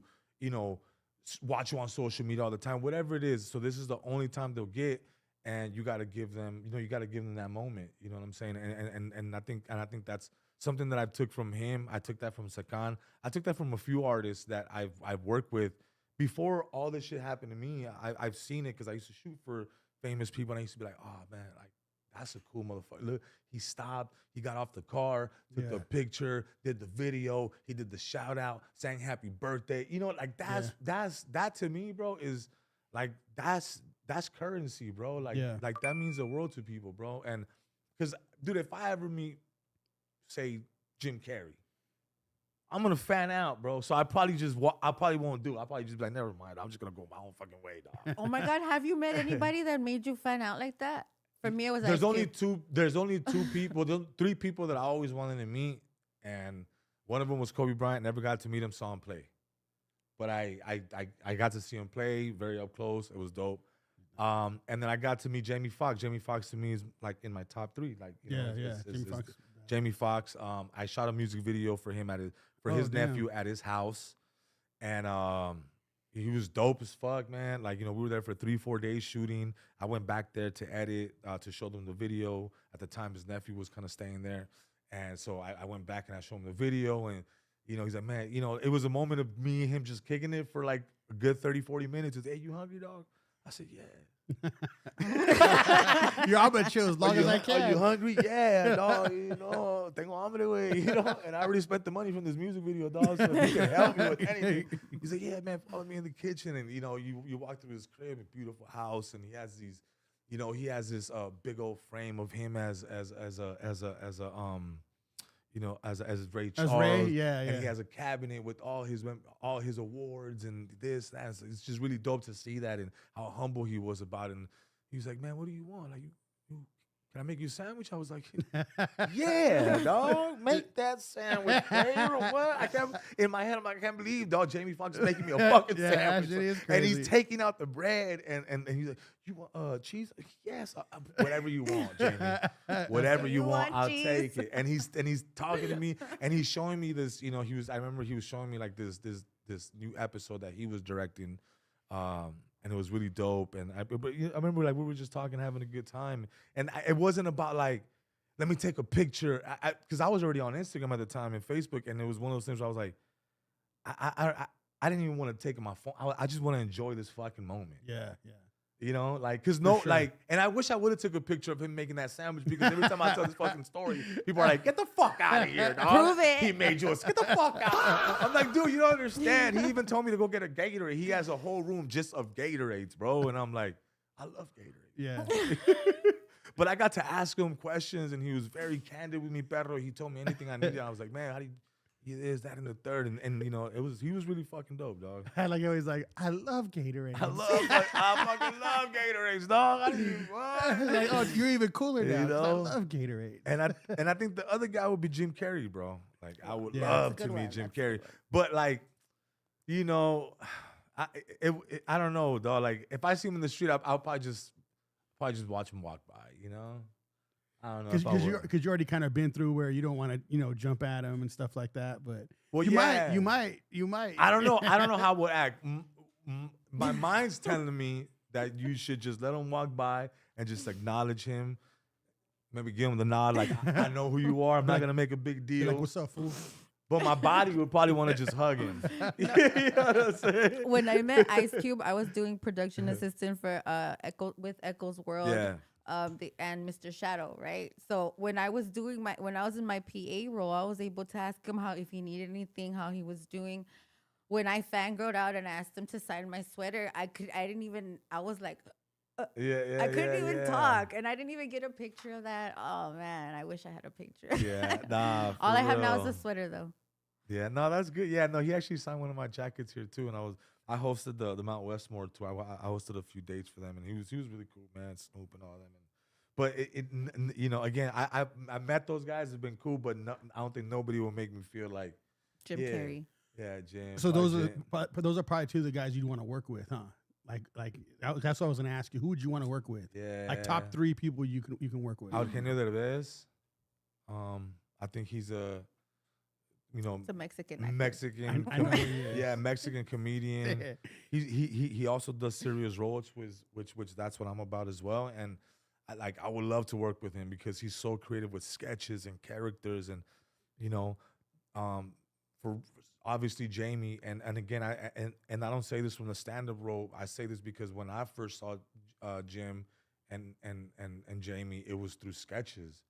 watch you on social media all the time, whatever it is. So this is the only time they'll get, and you got to give them, that moment. You know what I'm saying? And I think that's something that I took from him. I took that from Sakan. I took that from a few artists that I've worked with. Before all this shit happened to me, I've seen it because I used to shoot for famous people, and I used to be like, oh man, like that's a cool motherfucker. Look, he stopped, he got off the car, took the picture, did the video, he did the shout out, sang happy birthday. Like that to me, bro, is like that's currency, bro. Like that means the world to people, bro. And because, dude, if I ever meet, say, Jim Carrey, I'm gonna fan out, bro. So I probably won't do it. I'll probably just be like, never mind. I'm just gonna go my own fucking way, dog. Oh my God, have you met anybody that made you fan out like that? For me, it was There's Ice only Cube. two. There's only two people. Three people that I always wanted to meet, and one of them was Kobe Bryant. Never got to meet him, saw him play, but I got to see him play very up close. It was dope. And then I got to meet Jamie Foxx. Jamie Foxx to me is like in my top three. Like Jamie Foxx. I shot a music video for him his nephew at his house, and he was dope as fuck, man. Like, we were there for 3-4 days shooting. I went back there to edit, to show them the video. At the time, his nephew was kind of staying there. And so I went back and I showed him the video. And, he's like, man, it was a moment of me and him just kicking it for like a good 30-40 minutes. He's, hey, you hungry, dog? I said, yeah. I'm gonna chill as long as I can. Are you hungry? Yeah, dog. Tengo hambre, güey. And I already spent the money from this music video, dog. So if you can help me with anything, he's like, yeah, man, follow me in the kitchen. And you walk through his crib, a beautiful house, and he has these, he has this big old frame of him as Ray Charles. And he has a cabinet with all his awards and this, that. So it's just really dope to see that and how humble he was about it. And he was like, man, what do you want? Like, can I make you a sandwich? I was like, yeah, dog, make that sandwich. What? In my head, I'm like, I can't believe, dog, Jamie Foxx is making me a fucking sandwich. It is crazy. And he's taking out the bread and he's like, you want cheese? Yes, whatever you want, Jamie. Whatever you want, I'll take it. And he's talking to me and he's showing me this, I remember he was showing me like this new episode that he was directing. And it was really dope. And I remember like we were just talking, having a good time. And it wasn't about like, let me take a picture. Because I was already on Instagram at the time and Facebook. And it was one of those things where I was like, I didn't even want to take my phone. I just want to enjoy this fucking moment. Yeah. And I wish I would have took a picture of him making that sandwich, because every time I tell this fucking story, people are like, get the fuck out of here, dog. Prove it. He made yours. Get the fuck out. I'm like, dude, you don't understand. He even told me to go get a Gatorade. He has a whole room just of Gatorades, bro. And I'm like, I love Gatorade. Yeah. But I got to ask him questions, and he was very candid with me, perro. He told me anything I needed. I was like, man, how do you is that in the third? And you know, he was really fucking dope, dog. Like always, like I love Gatorade. I fucking love Gatorades, dog. I mean, what? Like, oh, you're even cooler now. You 'Cause I know? love Gatorade. And I think the other guy would be Jim Carrey, bro. Like I would Yeah. love That's a to good meet one. Jim That's a Carrey, good one. but like, you know, I don't know, dog. Like if I see him in the street, I'll probably just watch him walk by. You know, I don't know. Because you already kind of been through where you don't want to jump at him and stuff like that. But Well, you yeah. might. I don't know how we'll act. My mind's telling me that you should just let him walk by and just acknowledge him. Maybe give him the nod, like I know who you are. I'm not gonna make a big You're deal. like, what's up, fool? But my body would probably want to just hug him. You know what I'm saying? When I met Ice Cube, I was doing production assistant for Echo's World. Yeah. And Mr. Shadow, right? So when I was in my PA role, I was able to ask him if he needed anything, how he was doing. When I fangirled out and asked him to sign my sweater, I was like, Yeah. I couldn't even talk, and I didn't even get a picture of that. Oh man, I wish I had a picture. Yeah, nah. All I have for now is real. a sweater, though. Yeah, no, that's good. Yeah, no, he actually signed one of my jackets here too, and I hosted the Mount Westmore tour. I hosted a few dates for them, and he was really cool, man. Snoop and all them. But you know, again, I met those guys. It's been cool, but I don't think nobody will make me feel like Jim Yeah. Carrey. yeah, Jim. So probably those are probably two of the guys you'd want to work with, huh? That's what I was gonna ask you. Who would you want to work with? Yeah. Like top 3 people you can work with. Eugenio Derbez. I think he's a, you know, It's a Mexican actor. Mexican. I know who he is. Yeah, Mexican comedian. He also does serious roles, which that's what I'm about as well. And I would love to work with him because he's so creative with sketches and characters, and you know, for obviously Jamie and again I don't say this from the stand-up role. I say this because when I first saw Jim and Jamie, it was through sketches,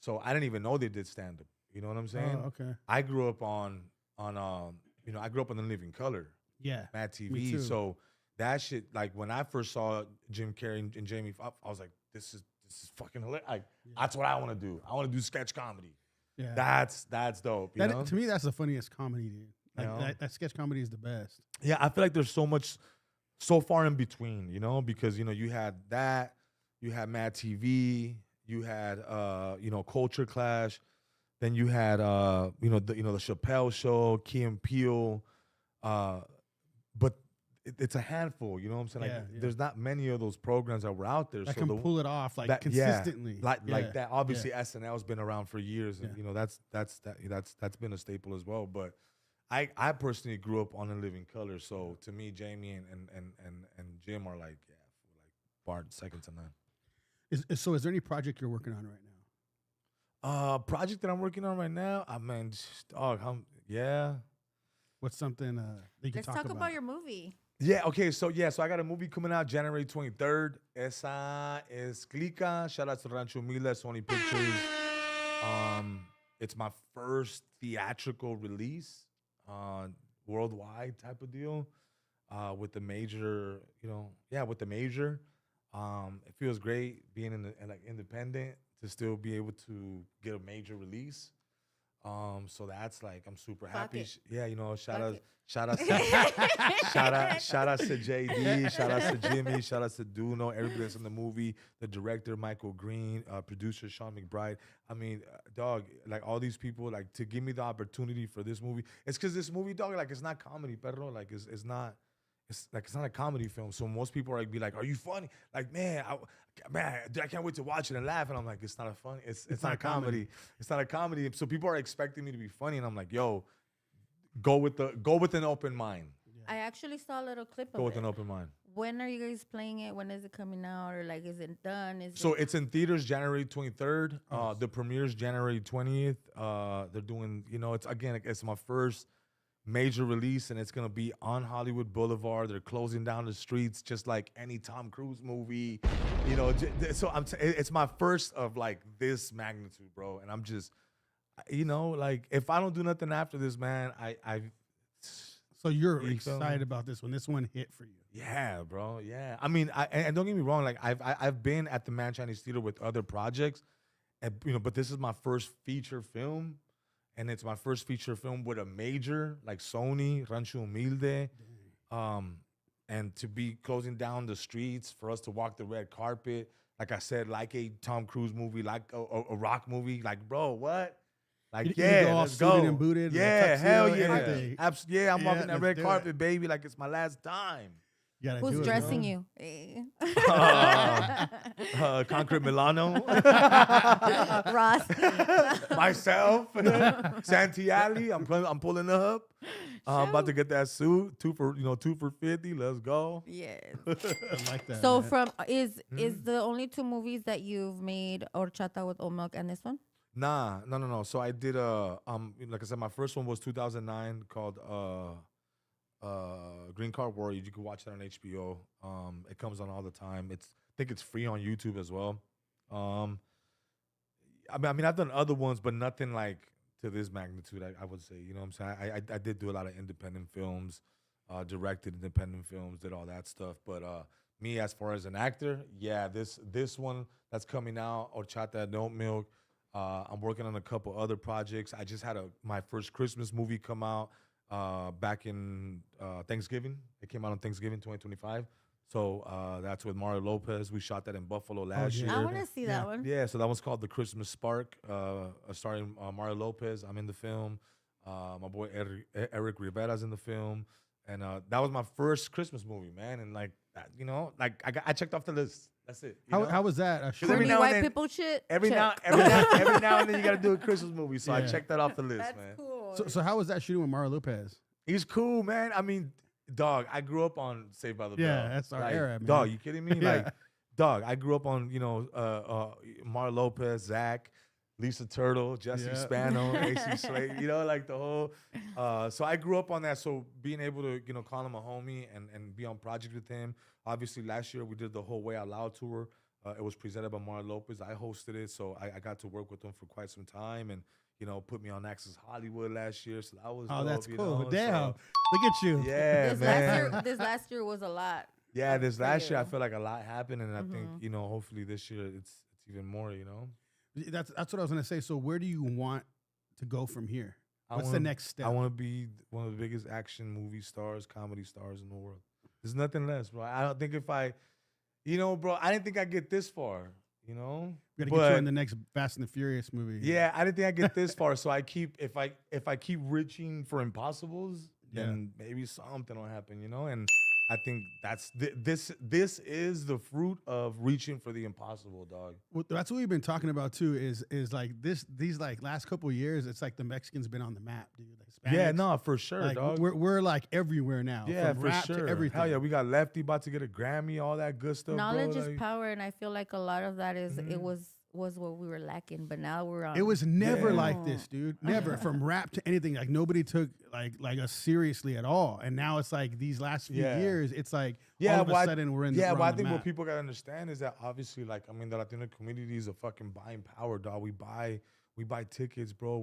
so I didn't even know they did stand-up. You know what I'm saying? Oh, okay. I grew up on I grew up on The Living Color. Yeah. Mad Me TV. too. So that shit, like when I first saw Jim Carrey and Jamie, I was like, this is fucking hilarious. Like, that's what I want to do. I want to do sketch comedy. Yeah. That's dope. You know? To me, that's the funniest comedy, dude. Like You know? that sketch comedy is the best. Yeah, I feel like there's so far in between, you know, because you know you had that, you had Mad TV, you had Culture Clash, then you had the Chappelle Show, Key and Peele, but it's a handful, you know what I'm saying? Like, there's not many of those programs that were out there. That so can pull it off like that- yeah, consistently. like that. Obviously, SNL's been around for years, and Yeah. you know that's been a staple as well. But I personally grew up on The Living Color, so to me, Jamie and Jim are like bar second to none. So is there any project you're working on right now? Project that I'm working on right now, I mean, dog, yeah. What's something that you can Let's talk about your movie. Yeah, okay, so I got a movie coming out January 23rd. Esa es Clica. Shout out to Rancho Mila, Sony Pictures. It's my first theatrical release, worldwide type of deal, with the major, with the major. It feels great being independent to still be able to get a major release. So that's like I'm super happy. it. Yeah, shout out it. shout out to JD, shout out to Jimmy, shout out to Duno, everybody that's in the movie, the director Michael Green, producer Sean McBride. I mean, dog, like all these people, like to give me the opportunity for this movie. It's because this movie, dog, like it's not comedy, perro. Like it's not. It's not a comedy film, so most people are like, "Are you funny?" Like, man, I can't wait to watch it and laugh. And I'm like, "It's not a funny. It's not a comedy. It's not a comedy." So people are expecting me to be funny, and I'm like, "Yo, go with an open mind. I actually saw a little clip Go of with it. an open mind." When are you guys playing it? When is it coming out? Or like, is it done? So it's in theaters January 23rd. The premiere's January 20th. They're doing, it's my first major release, and it's gonna be on Hollywood Boulevard. They're closing down the streets just like any Tom Cruise movie, so it's my first of like this magnitude, bro. And I'm just, like if I don't do nothing after this, man, So you're You feel me? excited about this one. This one hit for you. Yeah, bro. Yeah. I mean, and don't get me wrong. Like I've been at the Man Chinese Theater with other projects, and but this is my first feature film, and it's my first feature film with a major like Sony, Rancho Humilde, and to be closing down the streets for us to walk the red carpet. Like I said, like a Tom Cruise movie, like a rock movie. Like, bro, what? Like, You yeah, go all let's suited go. and booted, Yeah, tuxedo, hell yeah. everything. Yeah, I'm walking that let's red do carpet, it. baby, like it's my last time. You gotta Who's do it, dressing bro. you? Concrete Milano, Ross. myself, Santiali. I'm pulling up. I'm about to get that suit. 2 for 50. Let's go. Yes. I like that. So man. from is the only 2 movies that you've made horchata with oat milk and this one? Nah, no. So I did like I said, my first one was 2009 called Green Card Warrior. You can watch that on HBO. It comes on all the time. I think it's free on YouTube as well. I mean I've done other ones, but nothing like to this magnitude. I would say, you know what I'm saying. I did do a lot of independent films, directed independent films, did all that stuff. But me as far as an actor, yeah, this one that's coming out, Horchata and Oat Milk. I'm working on a couple other projects. I just had my first Christmas movie come out back in Thanksgiving. It came out on Thanksgiving 2025. So that's with Mario Lopez. We shot that in Buffalo last yeah. year. I want to see that one. Yeah, so that one's called The Christmas Spark, starring Mario Lopez. I'm in the film. My boy Eric Rivera's in the film. And that was my first Christmas movie, man. And like, like I checked off the list. That's it. How was that? every Corny now and white then- people shit. Every now check. and then you got to do a Christmas movie. So I Yeah. checked that off the list, That's man. cool. So how was that shooting with Mario Lopez? He's cool, man. I mean, dog, I grew up on Saved by the Bell. Yeah, that's our era, man. Dog, you kidding me? Yeah. Like, dog, I grew up on, Mario Lopez, Zach, Lisa Turtle, Jesse Yeah. Spano, AC Slade, like the whole. So I grew up on that. So being able to, call him a homie and be on project with him. Obviously, last year we did the whole Way Out Loud tour. It was presented by Mario Lopez. I hosted it, so I got to work with him for quite some time, and put me on Access Hollywood last year. So that was Oh, dope, that's cool. so- Damn. Look at you. yeah, this man. this last year was a lot. Yeah, this for last year I you. feel like a lot happened, and I think hopefully this year it's even more. That's what I was gonna say. So where do you want to go from here? I What's the wanna- next step? I want to be one of the biggest action movie stars, comedy stars in the world. There's nothing less, bro. I don't think bro, I didn't think I'd get this far. We gotta get you but- in the next Fast and the Furious movie. Yeah, I didn't think I'd get this far. So I keep if I keep reaching for impossibles, then maybe something will happen, And I think this is the fruit of reaching for the impossible, dog. Well, that's what we've been talking about too. Is like these like last couple of years, it's like the Mexicans been on the map, dude. Like Yeah, Hispanics, no, for sure, like dog. we're like everywhere now. Yeah, from for rap sure. to everything. Hell yeah, we got Lefty about to get a Grammy, all that good stuff. Knowledge bro. is like- power, and I feel like a lot of that is it was what we were lacking, but now we're on. It was never Yeah. like this, dude. Never from rap to anything. Like nobody took like us seriously at all. And now it's like these last few Yeah. years, it's like Yeah, all of a well, sudden we're in. Yeah, we're well, I on the think what map. people gotta understand is that obviously, like, I mean, the Latino community is a fucking buying power, dog. We buy tickets, bro.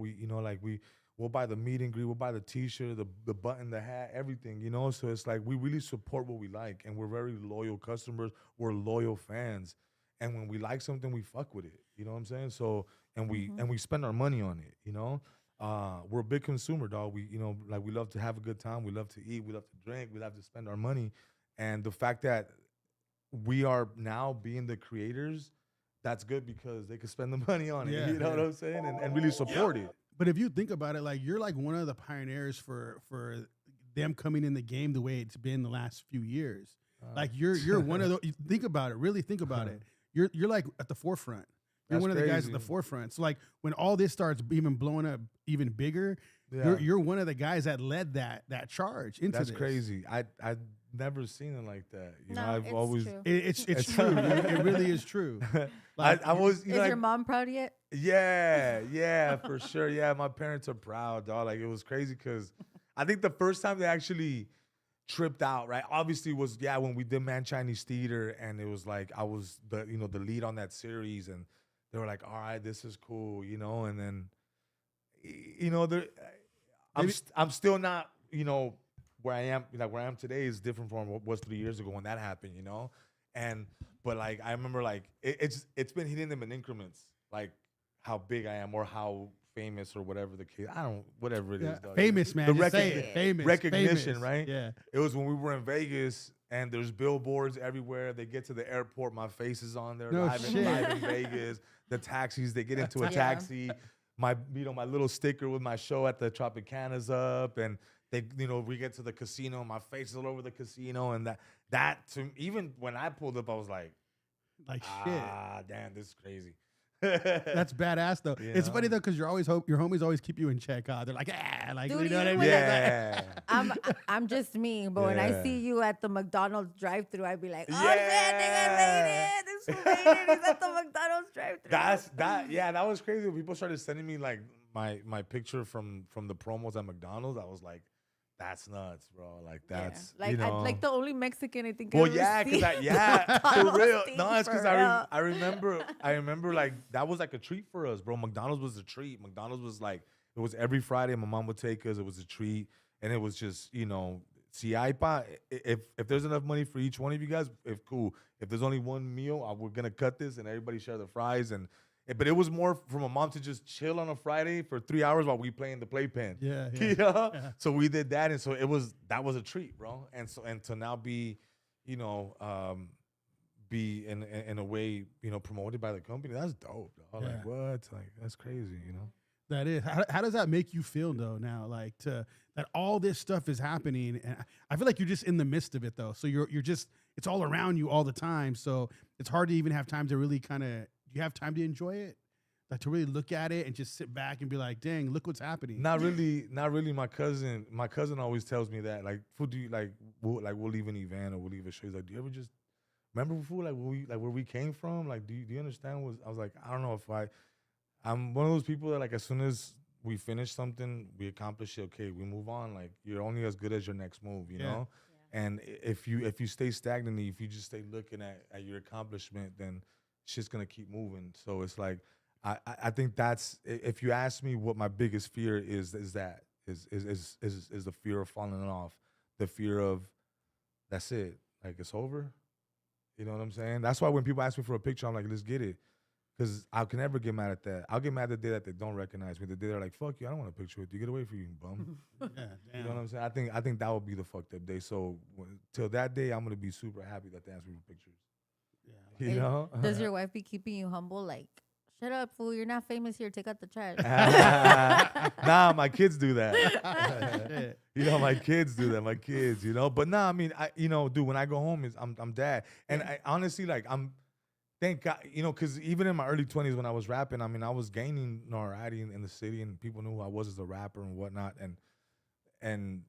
We'll buy the meet and greet, we'll buy the T-shirt, the button, the hat, everything, So it's like we really support what we like, and we're very loyal customers. We're loyal fans, and when we like something, we fuck with it. You know what I'm saying? So and we spend our money on it. We're a big consumer, dog. We we love to have a good time. We love to eat. We love to drink. We love to spend our money, and the fact that we are now being the creators, that's good because they can spend the money on it. Yeah, You know what I'm saying? And really support it. But if you think about it, like you're like one of the pioneers for them coming in the game the way it's been the last few years. Like you're one of those. Think about it. Really think about it. You're like at the forefront. You're That's one of the guys at crazy. the forefront. So like when all this starts even blowing up even bigger, Yeah. you're one of the guys that led that charge into That's this. crazy. I've never seen it like that. No, I've it's always. true. It's It's- true. It really is true. Like, I was. Is your mom proud yet? Yeah, for sure. Yeah, my parents are proud, dog. Like it was crazy because I think the first time they actually tripped out, right? Obviously was when we did Man Chinese Theater, and it was like I was the the lead on that series, and they were like, "All right, this is cool," and then I'm still not where I am, like where I am today is different from what was 3 years ago when that happened, you know? But like, I remember like, it's been hitting them in increments, like how big I am or how famous or whatever the case. Whatever it is. Dog. Famous, man. The Just say it. Famous. recognition, famous. right? Yeah. It was when we were in Vegas and there's billboards everywhere. They get to the airport, my face is on there. No live shit. in Vegas. The taxis, they get into a Yeah. taxi. My little sticker with my show at the Tropicana's up, and they, we get to the casino. My face is all over the casino, and that to even when I pulled up, I was like shit. damn, this is crazy. That's badass though. You It's know? funny though because your homies always keep you in check. They're like, like Dude, you know what I even mean? when Yeah. I'm just me, but when I Yeah. see you at the McDonald's drive-thru, I'd be like, oh Yeah. shit, nigga made it. This fool made it. He's at the McDonald's drive-thru. That was crazy. When people started sending me like my picture from the promos at McDonald's, I was like, that's nuts, bro. Like that's like like the only Mexican I think. Well, I've ever yeah, seen for McDonald's real. thing, No, it's for because real. I remember like that was like a treat for us, bro. McDonald's was a treat. McDonald's was like, it was every Friday. My mom would take us. It was a treat, and it was just si hay pa. If there's enough money for each one of you guys, if cool. If there's only one meal, we're gonna cut this and everybody share the fries but it was more from a mom to just chill on a Friday for 3 hours while we play in the playpen. Yeah. Yeah. So we did that, and so that was a treat, bro. And to now be, be in a way, promoted by the company, that's dope, dog. Yeah. Like what? Like that's crazy, That is. How does that make you feel though now? Like that all this stuff is happening, and I feel like you're just in the midst of it though. So you're just it's all around you all the time. So it's hard to even have time to really kind of. Do you have time to enjoy it? Like to really look at it and just sit back and be like, dang, look what's happening. Not really. My cousin always tells me that, like, fool, do you we'll leave an event or we'll leave a show. He's like, do you ever just remember, fool, where we came from? Like, do you understand? I was like, I don't know if I'm one of those people that like as soon as we finish something, we accomplish it. Okay, we move on. Like you're only as good as your next move, you know. Yeah. And if you stay stagnant, if you just stay looking at your accomplishment, then shit's gonna keep moving. So it's like I think that's, if you ask me what my biggest fear is the fear of falling off, the fear of that's it, like it's over. You know what I'm saying? That's why when people ask me for a picture, I'm like, let's get it. Because I can never get mad at that. I'll get mad the day that they don't recognize me. The day they're like, fuck you, I don't want a picture with you. Get away from you, bum. Yeah, damn. You know what I'm saying? I think that would be the fucked up day. So till that day, I'm gonna be super happy that they ask me for pictures. Yeah. You Hey, know? Does your wife be keeping you humble? Like, shut up, fool. You're not famous here. Take out the trash. Nah, my kids do that. Shit. My kids do that. My kids, But nah, I mean, dude, when I go home, I'm dad, and I honestly thank God, because even in my early 20s when I was rapping, I mean, I was gaining notoriety in the city, and people knew who I was as a rapper and whatnot, and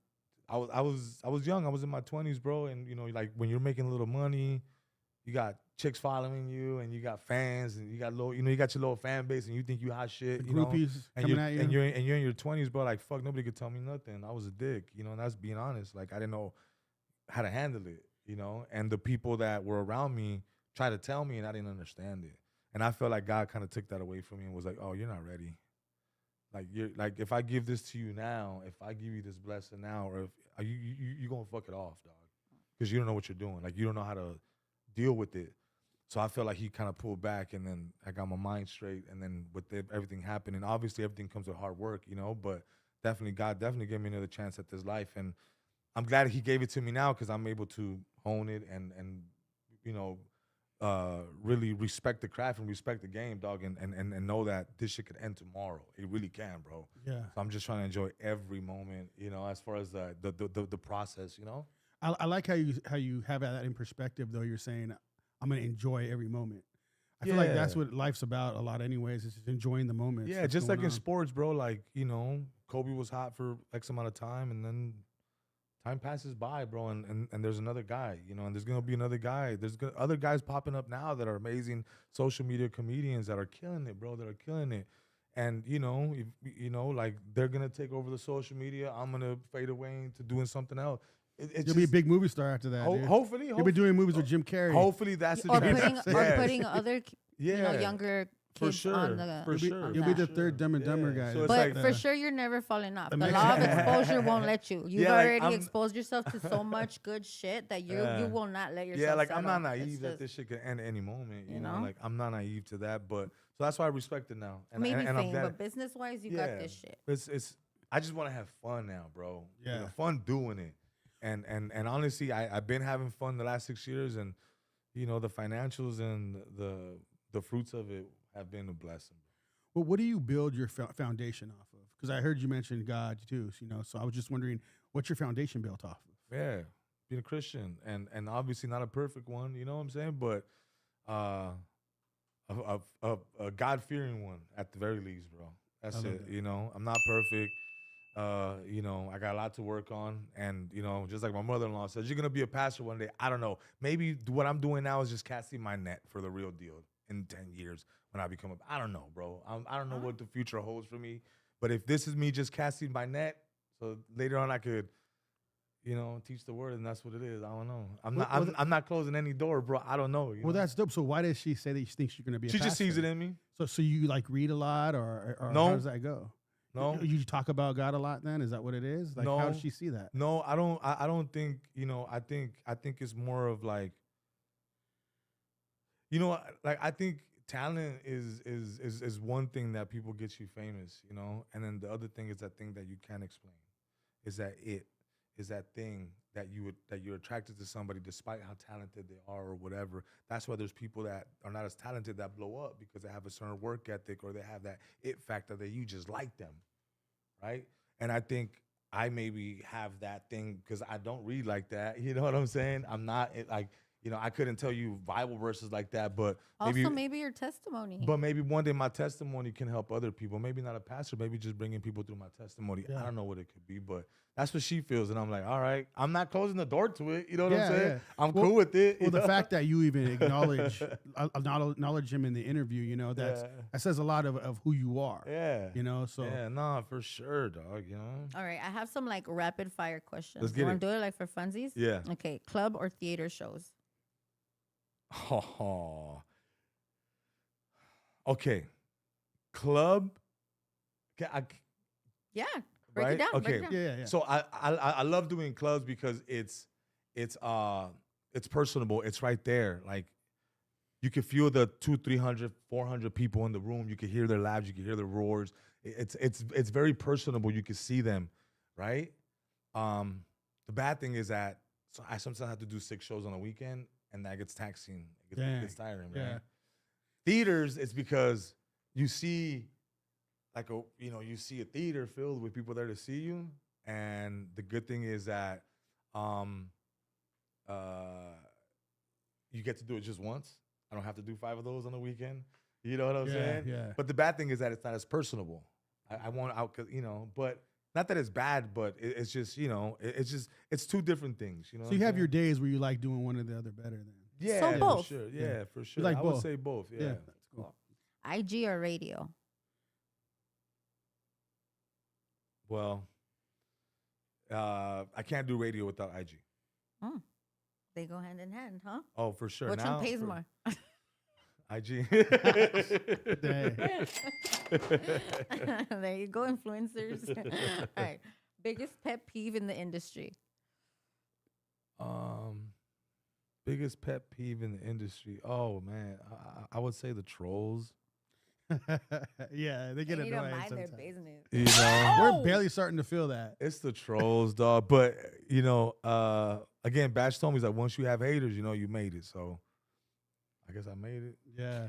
I was young. I was in my 20s, bro, and like when you're making a little money, you got chicks following you, and you got fans, and you got you got your little fan base, and you think you hot shit, Groupies and coming at you. and you're in your 20s, bro. Like fuck, nobody could tell me nothing. I was a dick, and that's being honest. Like I didn't know how to handle it, and the people that were around me tried to tell me, and I didn't understand it. And I felt like God kind of took that away from me and was like, "Oh, you're not ready. Like if I give this to you now, if I give you this blessing now, or if you gonna fuck it off, dog, because you don't know what you're doing. Like you don't know how to deal with it." So I felt like he kind of pulled back, and then I got my mind straight, and then with everything happening, obviously everything comes with hard work, but definitely God gave me another chance at this life, and I'm glad he gave it to me now because I'm able to hone it and really respect the craft and respect the game, dog, and know that this shit could end tomorrow. It really can, bro. Yeah. So I'm just trying to enjoy every moment, as far as the process, I like how you have that in perspective though. You're saying I'm gonna enjoy every moment. I feel like that's what life's about a lot anyways, is just enjoying the moments. Yeah, that's just like going in on. sports, bro. Like, Kobe was hot for X amount of time, and then time passes by, bro, and there's another guy, and there's gonna be another guy. There's other guys popping up now that are amazing social media comedians that are killing it, bro. That are killing it. And like they're gonna take over the social media. I'm gonna fade away into doing something else. You'll be a big movie star after that. Dude. Hopefully, You'll be doing movies with Jim Carrey. Hopefully that's the or chance. putting other, Yeah. younger kids on the. For sure. You'll be the third Dumb and Dumber guy. So it's But like for sure, you're never falling off. the The mix- law of exposure won't let you. You've Yeah, like, already I'm- exposed yourself to so much good shit that you will not let yourself. yeah, like I'm not settle. It's naive that just- this shit could end any moment. You You know, know? like I'm not naive to that. But so that's why I respect it now. And, Maybe and I'm fame, glad. but business wise, you got this shit. It's. I just want to have fun now, bro. You know, Yeah. fun doing it. And honestly, I've been having fun the last 6 years, and you know the financials and the fruits of it have been a blessing. Well, what do you build your foundation off of? Because I heard you mention God too. You know, so I was just wondering, what's your foundation built off of? Yeah, being a Christian, and obviously not a perfect one. You know what I'm saying? But a God fearing one at the very least, bro. That's I love it. that. You know, I'm not perfect. You know, I got a lot to work on, and you know, just like my mother-in-law says, you're gonna be a pastor one day. I don't know. Maybe what I'm doing now is just casting my net for the real deal in 10 years when I become a. I don't know, bro. I don't know what the future holds for me. But if this is me just casting my net, so later on I could, you know, teach the word, and that's what it is. I don't know. I'm not closing any door, bro. I don't know. You Well, know? that's dope. So why does she say that she thinks you're going to be? She a just sees it pastor? in me. So you like read a lot, or No. how does that go? No. You talk about God a lot. Then is that what it is? Like, how No. does she see that? No, I don't. I don't think. You know, I think it's more of like. You know, like I think talent is one thing that people get you famous. You know, and then the other thing is that thing that you can't explain. Is that thing that you're attracted to somebody despite how talented they are or whatever. That's why there's people that are not as talented that blow up because they have a certain work ethic or they have that it factor that you just like them, right? And I think I maybe have that thing because I don't read like that. You know what I'm saying? I'm not like, you know, I couldn't tell you Bible verses like that, but Maybe your testimony. But maybe one day my testimony can help other people. Maybe not a pastor, maybe just bringing people through my testimony. Yeah. I don't know what it could be, but that's what she feels. And I'm like, all right, I'm not closing the door to it. You know what I'm saying? Yeah. I'm cool with it. Well, you the know? fact that you even acknowledge him in the interview, you know, that says a lot of who you are. Yeah. You know, so Yeah, nah, for sure, dog. You know? All right, I have some like rapid fire questions. Let's You get want it. to do it like for funsies? Yeah. Okay, club or theater shows? Oh. Okay. Club. Yeah, break Right? it down. Okay. Break it down. yeah. So I love doing clubs because it's personable. It's right there. Like you can feel the 200, 300, 400 people in the room. You can hear their laughs. You can hear their roars. It's very personable. You can see them, right? The bad thing is that I sometimes have to do 6 shows on a weekend, and that gets taxing. It gets tiring, right? Yeah. Theaters, it's because you see you see a theater filled with people there to see you. And the good thing is that you get to do it just once. I don't have to do 5 of those on the weekend. You know what I'm saying? Yeah. But the bad thing is that it's not as personable. I want out, you know, but not that it's bad, but it's just, you know, it's 2 different things. You know. So you have your days where you like doing one or the other better than. yeah, So for both. sure. Yeah, for sure. like I both. would say both. Yeah. Yeah, that's cool. IG or radio? Well, I can't do radio without IG. They go hand in hand, huh? Oh, for sure. Which Now, one pays for more? IG. There you go, influencers. All right. Biggest pet peeve in the industry? Biggest pet peeve in the industry. Oh man, I would say the trolls. Yeah, they get They need to annoying mind their sometimes. business. You know, We're barely starting to feel that. it's the trolls, dog. But you know, again, Bash told me he's like, once you have haters, you know, you made it. So I guess I made it. Yeah.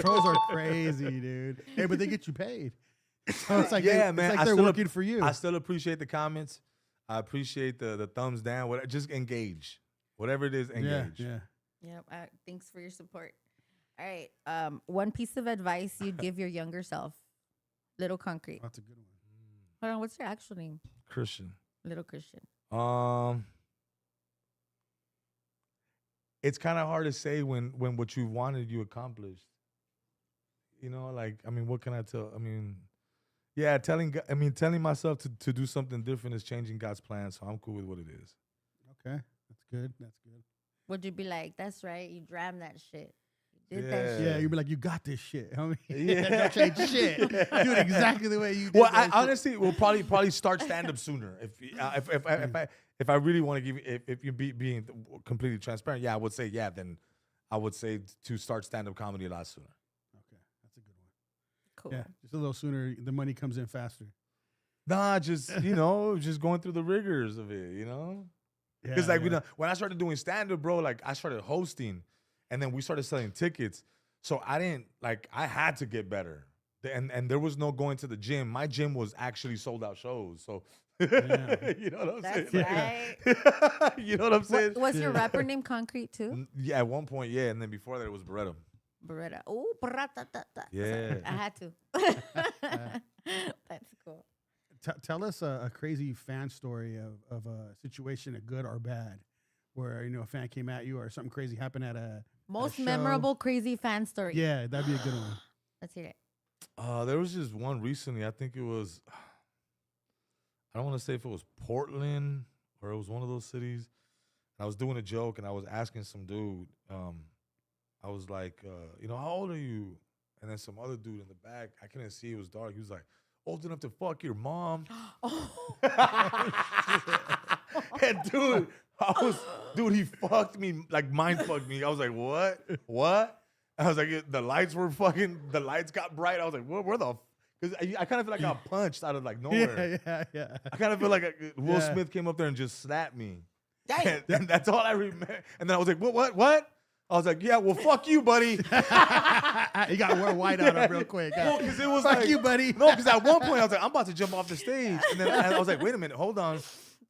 Trolls are crazy, dude. Hey, but they get you paid. So it's like Yeah, it's man, like I they're still working for you. I still appreciate the comments. I appreciate the thumbs down. What, just engage. Whatever it is, engage. Yeah. Yep. Thanks for your support. All right. One piece of advice you'd give your younger self. Little Concrete. That's a good one. Hold on. What's your actual name? Christian. Little Christian. It's kind of hard to say when what you wanted you accomplished. You know, like, I mean, what can I tell? I mean, yeah, telling myself to do something different is changing God's plan. So I'm cool with what it is. Okay, that's good. That's good. Would you be like, that's right, you dram that shit? did that shit. Yeah, you'd be like, you got this shit. I mean, Yeah. don't change shit. Do it exactly the way you did. Well, I that shit. honestly will probably start stand up sooner if I really want to give you if you being completely transparent. Yeah, I would say then I would say to start stand up comedy a lot sooner. Okay, that's a good one. Cool. Yeah, just a little sooner, the money comes in faster. Nah, just just going through the rigors of it, Because when I started doing stand up, bro, like I started hosting, and then we started selling tickets. So I had to get better, and there was no going to the gym. My gym was actually sold out shows. So you know what I'm That's saying? right. You know what I'm saying? Was your rapper named Concrete too? Yeah, at one point, yeah, and then before that it was Beretta. Beretta. Oh, Beretta. Yeah. I had to. That's cool. Tell us a crazy fan story of a situation, a good or bad, where a fan came at you or something crazy happened at a Most show. memorable crazy fan story. Yeah, that'd be a good one. Let's hear it. There was just one recently. I think it was. I don't want to say if it was Portland or it was one of those cities. I was doing a joke and I was asking some dude. I was like, how old are you? And then some other dude in the back. I couldn't see. It was dark. He was like, old enough to fuck your mom. And dude, he fucked me, like mind fucked me. I was like, what? I was like, the lights got bright. I was like, where the? Because I kind of feel like I got punched out of like nowhere. Yeah. I kind of feel like Will Smith came up there and just slapped me. And that's all I remember. And then I was like, what? I was like, yeah, well, fuck you, buddy. You got to wear white on him real quick. Well, because it was Fuck like, you, buddy. No, because at one point I was like, I'm about to jump off the stage. And then I was like, wait a minute, hold on.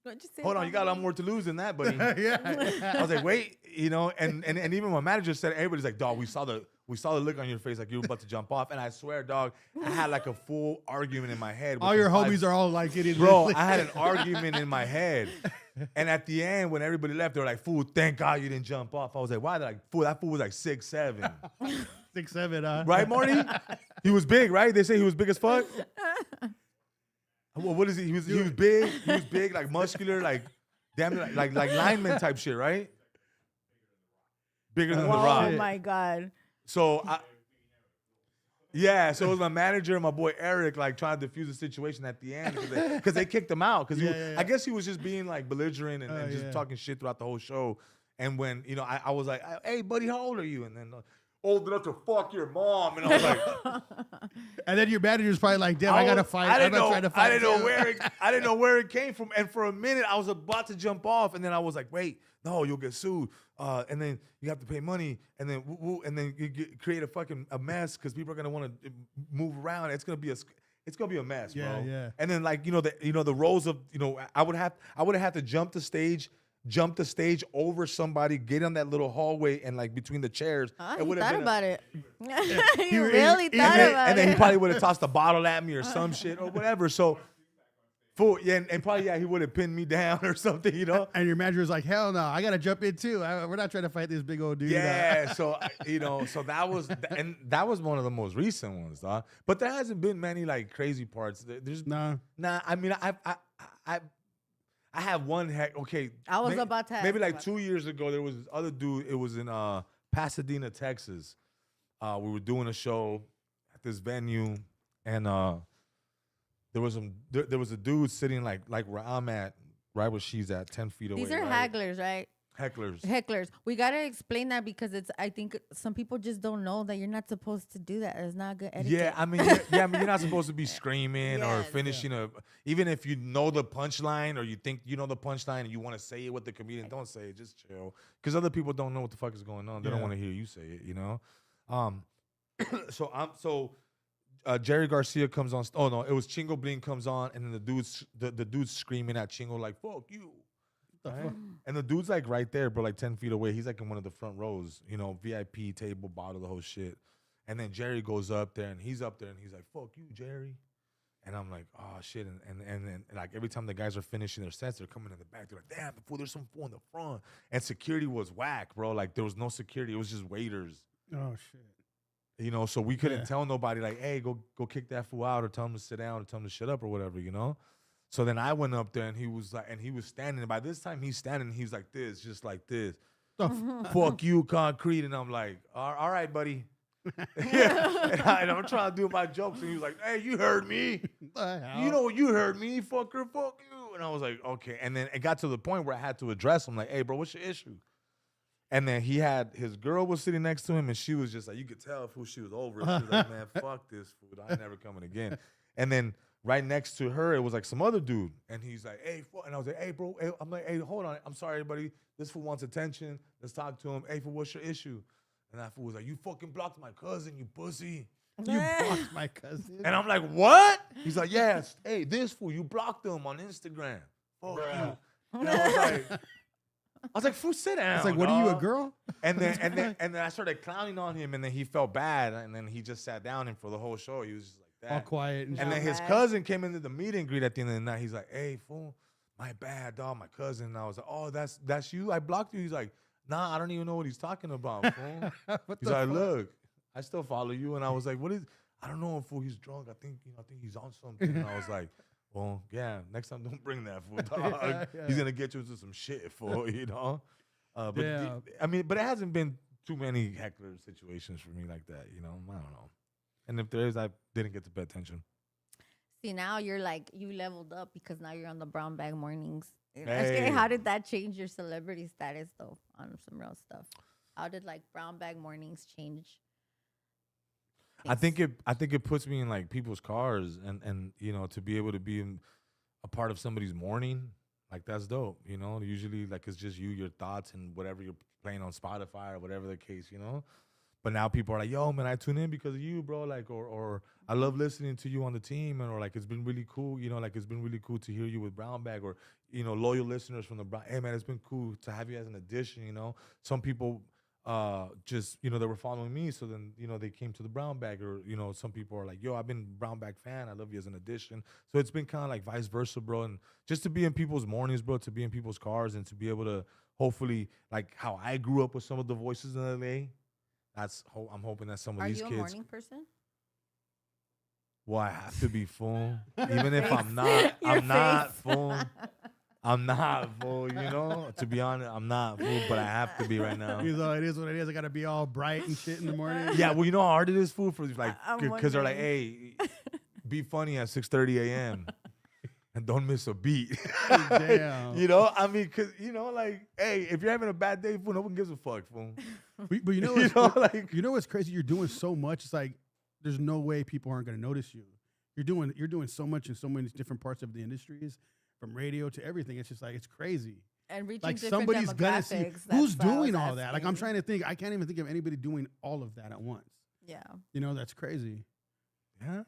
What'd you say Hold on, you got a lot more to lose than that, buddy. Yeah. I was like, wait, and even my manager said, everybody's like, dog, we saw the look on your face like you were about to jump off. And I swear, dog, I had like a full argument in my head. All your homies are all like getting Bro, I had an argument in my head. And at the end, when everybody left, they were like, fool, thank God you didn't jump off. I was like, why? They're like, fool, that fool was like 6'7". 6'7", Right, Marty? He was big, right? They say he was big as fuck. Well, what is he? He was big. He was big, like muscular, like damn, like lineman type shit, right? Bigger than the Rock. Oh my God. So so it was my manager and my boy Eric like trying to defuse the situation at the end because they kicked him out because I guess he was just being like belligerent and just talking shit throughout the whole show. And when I was like, hey buddy, how old are you? And then old enough to fuck your mom. And I was like, and then your manager's probably like, damn, I gotta fight. I didn't know where it came from. And for a minute, I was about to jump off, and then I was like, wait, no, you'll get sued. And then you have to pay money, and then you create a mess because people are gonna want to move around. It's gonna be a mess, bro. Yeah. And then like the roles of I would have had to jump the stage over somebody, get on that little hallway, and like between the chairs. You thought about it. He You really thought about it. And then he probably would have tossed a bottle at me or some shit or whatever. So, and probably he would have pinned me down or something, And your manager's like, hell no, I gotta jump in too. We're not trying to fight this big old dude. Yeah, so so that was one of the most recent ones, dog. But there hasn't been many like crazy parts. There's No. Nah, I mean, I have one okay. I was about to ask maybe like about 2 years ago. There was this other dude. It was in Pasadena, Texas. We were doing a show at this venue, and there was a dude sitting like where I'm at, right where she's at, 10 feet away. These are right? hagglers, right? Hecklers. We gotta explain that because I think some people just don't know that you're not supposed to do that. It's not good etiquette. Yeah, I mean, you're not supposed to be screaming or finishing even if you know the punchline or you think you know the punchline and you want to say it with the comedian, don't say it. Just chill, because other people don't know what the fuck is going on. They don't want to hear you say it. So Jerry Garcia comes on. Oh no, it was Chingo Bling comes on, and then the dude's screaming at Chingo like "fuck you." Right? And the dude's like right there, bro, like 10 feet away. He's like in one of the front rows, VIP table, bottle, the whole shit. And then Jerry goes up there and he's up there and he's like, fuck you, Jerry. And I'm like, oh shit. And like every time the guys are finishing their sets, they're coming in the back. They're like, damn, there's some fool in the front. And security was whack, bro. Like there was no security. It was just waiters. Oh shit. So we couldn't tell nobody like, hey, go kick that fool out or tell him to sit down or tell him to shut up or whatever, So then I went up there and he was standing. And by this time he's standing, he's like this, just like this. fuck you, Concrete. And I'm like, all right, buddy. Yeah. And I'm trying to do my jokes. And he was like, hey, you heard me. You know, you heard me, fucker, fuck you. And I was like, okay. And then it got to the point where I had to address him, like, hey, bro, what's your issue? And then his girl was sitting next to him, and she was just like, you could tell who she was over. She was like, man, fuck this food. I ain't never coming again. And then right next to her, it was like some other dude. And he's like, hey, and I was like, hey, bro. Hey. I'm like, hey, hold on. I'm sorry, everybody. This fool wants attention. Let's talk to him. Hey, fool, what's your issue? And that fool was like, you fucking blocked my cousin, you pussy. You blocked my cousin. And I'm like, what? He's like, yes. Hey, this fool, you blocked him on Instagram. Fuck you. And I was like, fool, sit down. It's like, what are you, a girl? And then I started clowning on him, and then he felt bad, and then he just sat down, and for the whole show, he was just like that. All quiet. And then his cousin came into the meet and greet at the end of the night. He's like, hey, fool, my bad, dog, my cousin. And I was like, oh, that's you? I blocked you? He's like, nah, I don't even know what he's talking about, fool. He's like, look, I still follow you. And I was like, I don't know, fool, he's drunk. I think he's on something. And I was like, well, yeah, next time don't bring that fool, dog. Yeah. He's going to get you into some shit, fool, you know? But but it hasn't been too many heckler situations for me like that, you know? I don't know. And if there is, I didn't get to pay attention. See, now you're like, you leveled up because now you're on the brown bag mornings. Hey. How did that change your celebrity status, though, on some real stuff? How did, like, brown bag mornings change? I think it puts me in like people's cars and you know, to be able to be a part of somebody's morning, like that's dope, you know. Usually like it's just you, your thoughts, and whatever you're playing on Spotify or whatever the case, you know. But now people are like, yo, man, I tune in because of you, bro. Like, or I love listening to you on the team, and or like it's been really cool, you know, like it's been really cool to hear you with Brown Bag, or you know, loyal listeners from the Brown. Hey, man, it's been cool to have you as an addition, you know. Some people just, you know, they were following me, so then, you know, they came to the Brown Bag, or, you know, some people are like, yo, I've been Brown Bag fan, I love you as an addition. So it's been kind of like vice versa, bro. And just to be in people's mornings, bro, to be in people's cars, and to be able to hopefully, like how I grew up with some of the voices in LA, I'm hoping that some of these kids. Are you a morning person? Well, I have to be full. Even if I'm not, I'm not full. I'm not full, you know? To be honest, I'm not full, but I have to be right now. He's all, it is what it is. I got to be all bright and shit in the morning. Yeah, well, you know how hard it is, fool, for like, because they're like, hey, be funny at 6:30 a.m. and don't miss a beat. Damn. You know, I mean, because, you know, like, hey, if you're having a bad day, fool, no one gives a fuck, fool. But you know, you know what's crazy? You're doing so much. It's like there's no way people aren't going to notice you. You're doing so much in so many different parts of the industries, from radio to everything. It's just like, it's crazy. And reaching like different somebody's gonna see demographics, who's that's what I doing was all that. Like I'm asking. trying to think. I can't even think of anybody doing all of that at once. Yeah. You know, that's crazy. Yeah.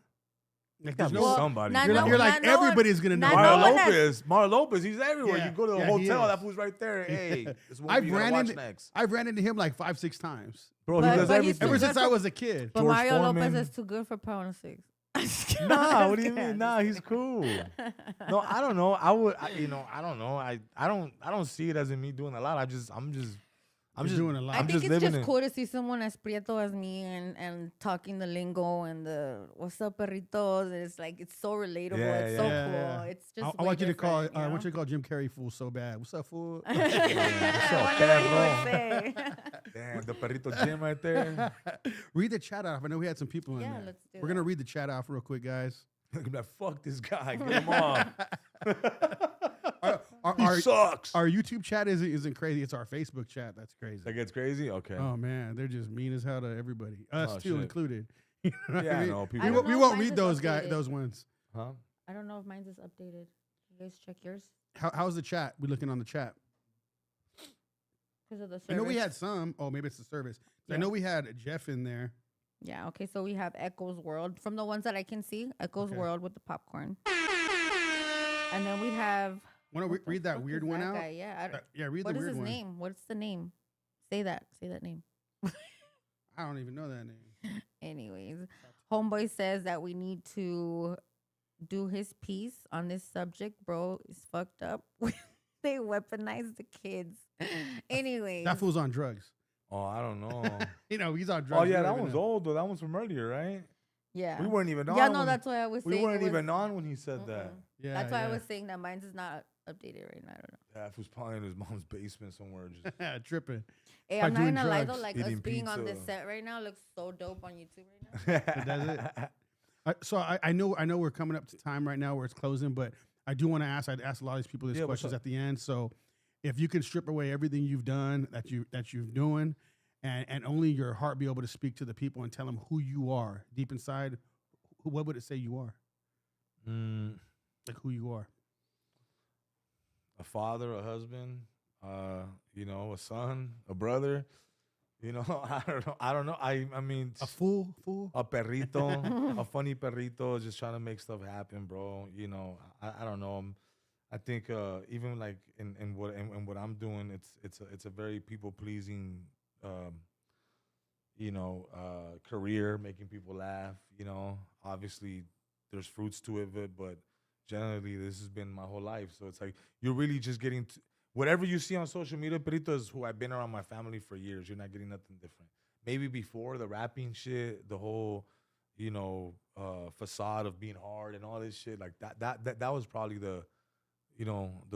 Like There's there's no. somebody. not You're, no like, you're one- like not no one- everybody's gonna know. not no Mario one has- Lopez. Mario Lopez, he's everywhere. Yeah, You go to the yeah, he hotel, is. that fool's right there. Hey, this one I've you gotta ran watch into next. I've ran into him like 5-6 times. Bro, But- he does but he's everything. Ever good since for- I was a kid. But George Mario Foreman. Lopez is too good for Pound 6. Nah, what do you mean? Nah, he's cool. No, I don't know. I don't know. I don't see it as in me doing a lot. I'm just doing a lot. I I'm think just it's living just it. cool to see someone as prieto as me and talking the lingo and the what's up, perritos. It's like, it's so relatable. Yeah, it's so yeah. cool. Yeah. It's just I want you to call. different, I want you to call Jim Carrey fool so bad. What's up, fool? I wonder what he would say. Damn, the perrito Jim right there. Read the chat off. I know we had some people in Yeah, there. let's do We're gonna that. read the chat off real quick, guys. I'm like, fuck this guy. Get him off. He Our sucks. our YouTube chat isn't crazy. It's our Facebook chat that's crazy. That gets crazy? Okay. Oh man, they're just mean as hell to everybody, us Oh, too shit. included. You know what Yeah, I mean? know. I People. don't We know won't if read mine's those guys, updated. those ones. Huh? I don't know if mine's is updated. You guys check yours How's the chat? We looking on the chat. because of the service. I know we had some. Oh, maybe it's the service. I Yeah. know we had Jeff in there. Yeah, okay, so we have Echo's World. From the ones that I can see, Echo's Okay. World with the popcorn. And then we have... Want to what the read that fuck weird is one that out? guy? Yeah, I don't, Yeah, read what the is weird his one. name? What's the name? Say that name. I don't even know that name. Anyways, Homeboy says that we need to do his piece on this subject. Bro, it's fucked up. They weaponize the kids. Anyways. That fool's on drugs. Oh, I don't know. You know, he's on drugs. Oh, yeah, We don't that even one's know. old, though. That one's from earlier, right? Yeah. We weren't even on. Yeah, no, when- that's why I was saying. We weren't it was- even on when he said that. Yeah, That's why I yeah. was saying that mine's is not update it right now. I don't know. Yeah, if he was probably in his mom's basement somewhere, just Tripping. Hey, By I'm not doing gonna lie though, drugs, like us eating being on this pizza. set right now looks so dope on YouTube right now. Does it? So I know we're coming up to time right now where it's closing, but I do want to ask. I'd ask a lot of these people these Yeah, what's questions up? at the end. So if you can strip away everything you've done that you're doing, and only your heart be able to speak to the people and tell them who you are deep inside, what would it say you are? Like who you are. a father, a husband, you know, a son, a brother. You know, I don't know. I mean, A fool. a perrito, a funny perrito, just trying to make stuff happen, bro. You know, I don't know. I think even like in what I'm doing, it's a very people pleasing, career, making people laugh. You know, obviously there's fruits to it, but generally this has been my whole life. So it's like you're really just getting to, whatever you see on social media. Perito is who I've been around my family for years. You're not getting nothing different. Maybe before the rapping shit, the whole, facade of being hard and all this shit, like that was probably the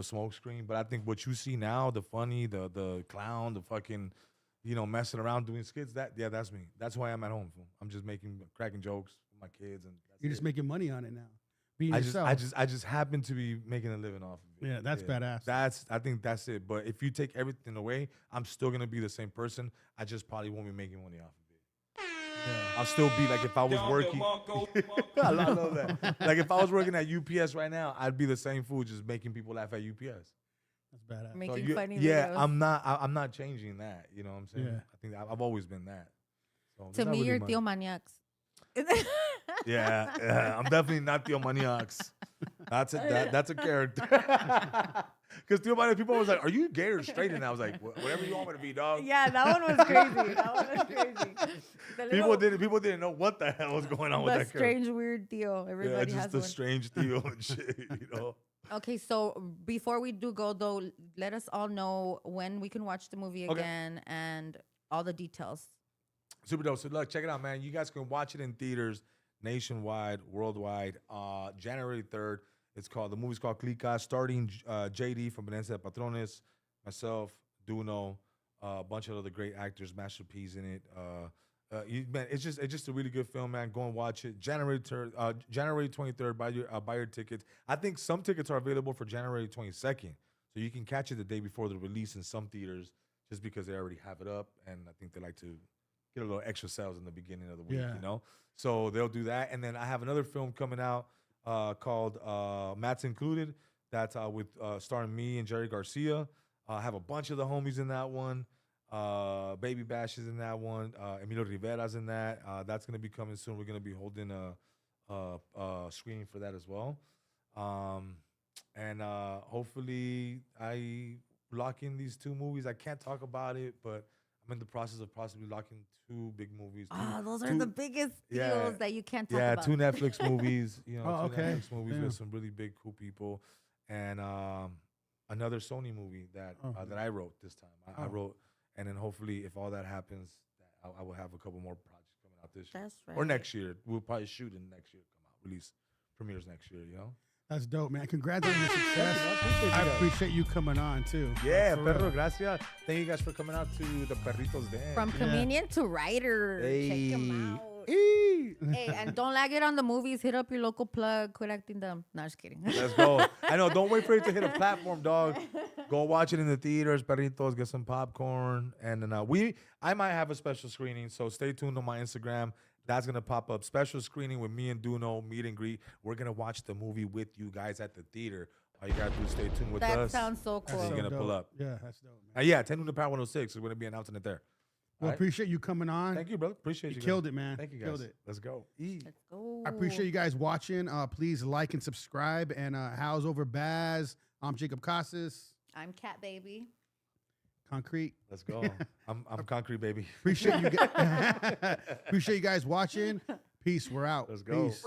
smoke screen. But I think what you see now, the funny, the clown, the fucking, messing around doing skits, that's me. That's who I am at home. Fool. I'm just cracking jokes with my kids, and You're just making money on it now. Being I yourself. just happen to be making a living off of it. Yeah, that's badass. I think that's it. But if you take everything away, I'm still gonna be the same person. I just probably won't be making money off of it. Yeah. I'll still be like if I was working. I love that. Like if I was working at UPS right now, I'd be the same fool, just making people laugh at UPS. That's badass. Making funny yeah, videos. I'm not changing that. You know what I'm saying? Yeah. I think I've always been that. So To there's not me, really you're much. Theo Maniacs. Yeah, I'm definitely not Theo Maniacs. That's a character. Because Theo Maniacs, people was like, "Are you gay or straight?" And I was like, "Whatever you want me to be, dog." Yeah, that one was crazy. That one was crazy. The People didn't know what the hell was going on with the that character. strange, weird Theo. Yeah, Everybody just has the one. strange Theo and shit. Okay, so before we do go though, let us all know when we can watch the movie Okay. again and all the details. Super dope. So look, check it out, man. You guys can watch it in theaters nationwide, worldwide. January 3rd. The movie's called Clica, starting JD from Venecia de Patrones, myself, Duno, a bunch of other great actors, Master P's in it. Man, it's just a really good film, man. Go and watch it. January 23rd. Buy your tickets. I think some tickets are available for January 22nd, so you can catch it the day before the release in some theaters, just because they already have it up, and I think they like to get a little extra sales in the beginning of the week, Yeah. So they'll do that, and then I have another film coming out called Matt's Included. That's with starring me and Jerry Garcia. I have a bunch of the homies in that one. Baby Bash is in that one. Emilio Rivera's in that. That's gonna be coming soon. We're gonna be holding a screening for that as well. And hopefully I lock in these 2 movies. I can't talk about it, but I'm in the process of possibly locking 2 big movies. Those are two- the biggest yeah. deals that you can't talk Yeah, about. 2 Netflix movies. Oh, 2 okay. Netflix movies Yeah. with some really big, cool people, and another Sony movie that I wrote this time. I wrote, and then hopefully, if all that happens, I will have a couple more projects coming out this year That's right. or next year. We'll probably shoot in next year, come out, release premieres next year. That's dope, man. Congrats on your success. Appreciate I you guys. appreciate you coming on too. Yeah, For perro, real. gracias. Thank you guys for coming out to the Perritos Den. From comedian to writer. Check him out. Eee. Hey, and don't lag it on the movies. Hit up your local plug. Quit acting dumb. No, just kidding. Let's go. I know. Don't wait for it to hit a platform, dog. Go watch it in the theaters, Perritos. Get some popcorn, and then I might have a special screening. So stay tuned on my Instagram. That's gonna pop up. Special screening with me and Duno, meet and greet. We're gonna watch the movie with you guys at the theater. All you gotta do is stay tuned with That us. sounds so That's cool. You're gonna dope. pull up. Yeah, that's dope, man. Yeah, 10 to Power 106. We're gonna be announcing it there. Well, All right? appreciate you coming on. Thank you, brother. Appreciate You you. killed guys. it, man. Thank you, guys. Killed it. Let's go. Let's go. I appreciate you guys watching. Please like and subscribe. And Howls over Baaz. I'm Jacob Casas. I'm Cat Baby. Concrete. Let's go. I'm concrete, baby. Appreciate you guys. Appreciate you guys watching. Peace. We're out. Let's go. Peace.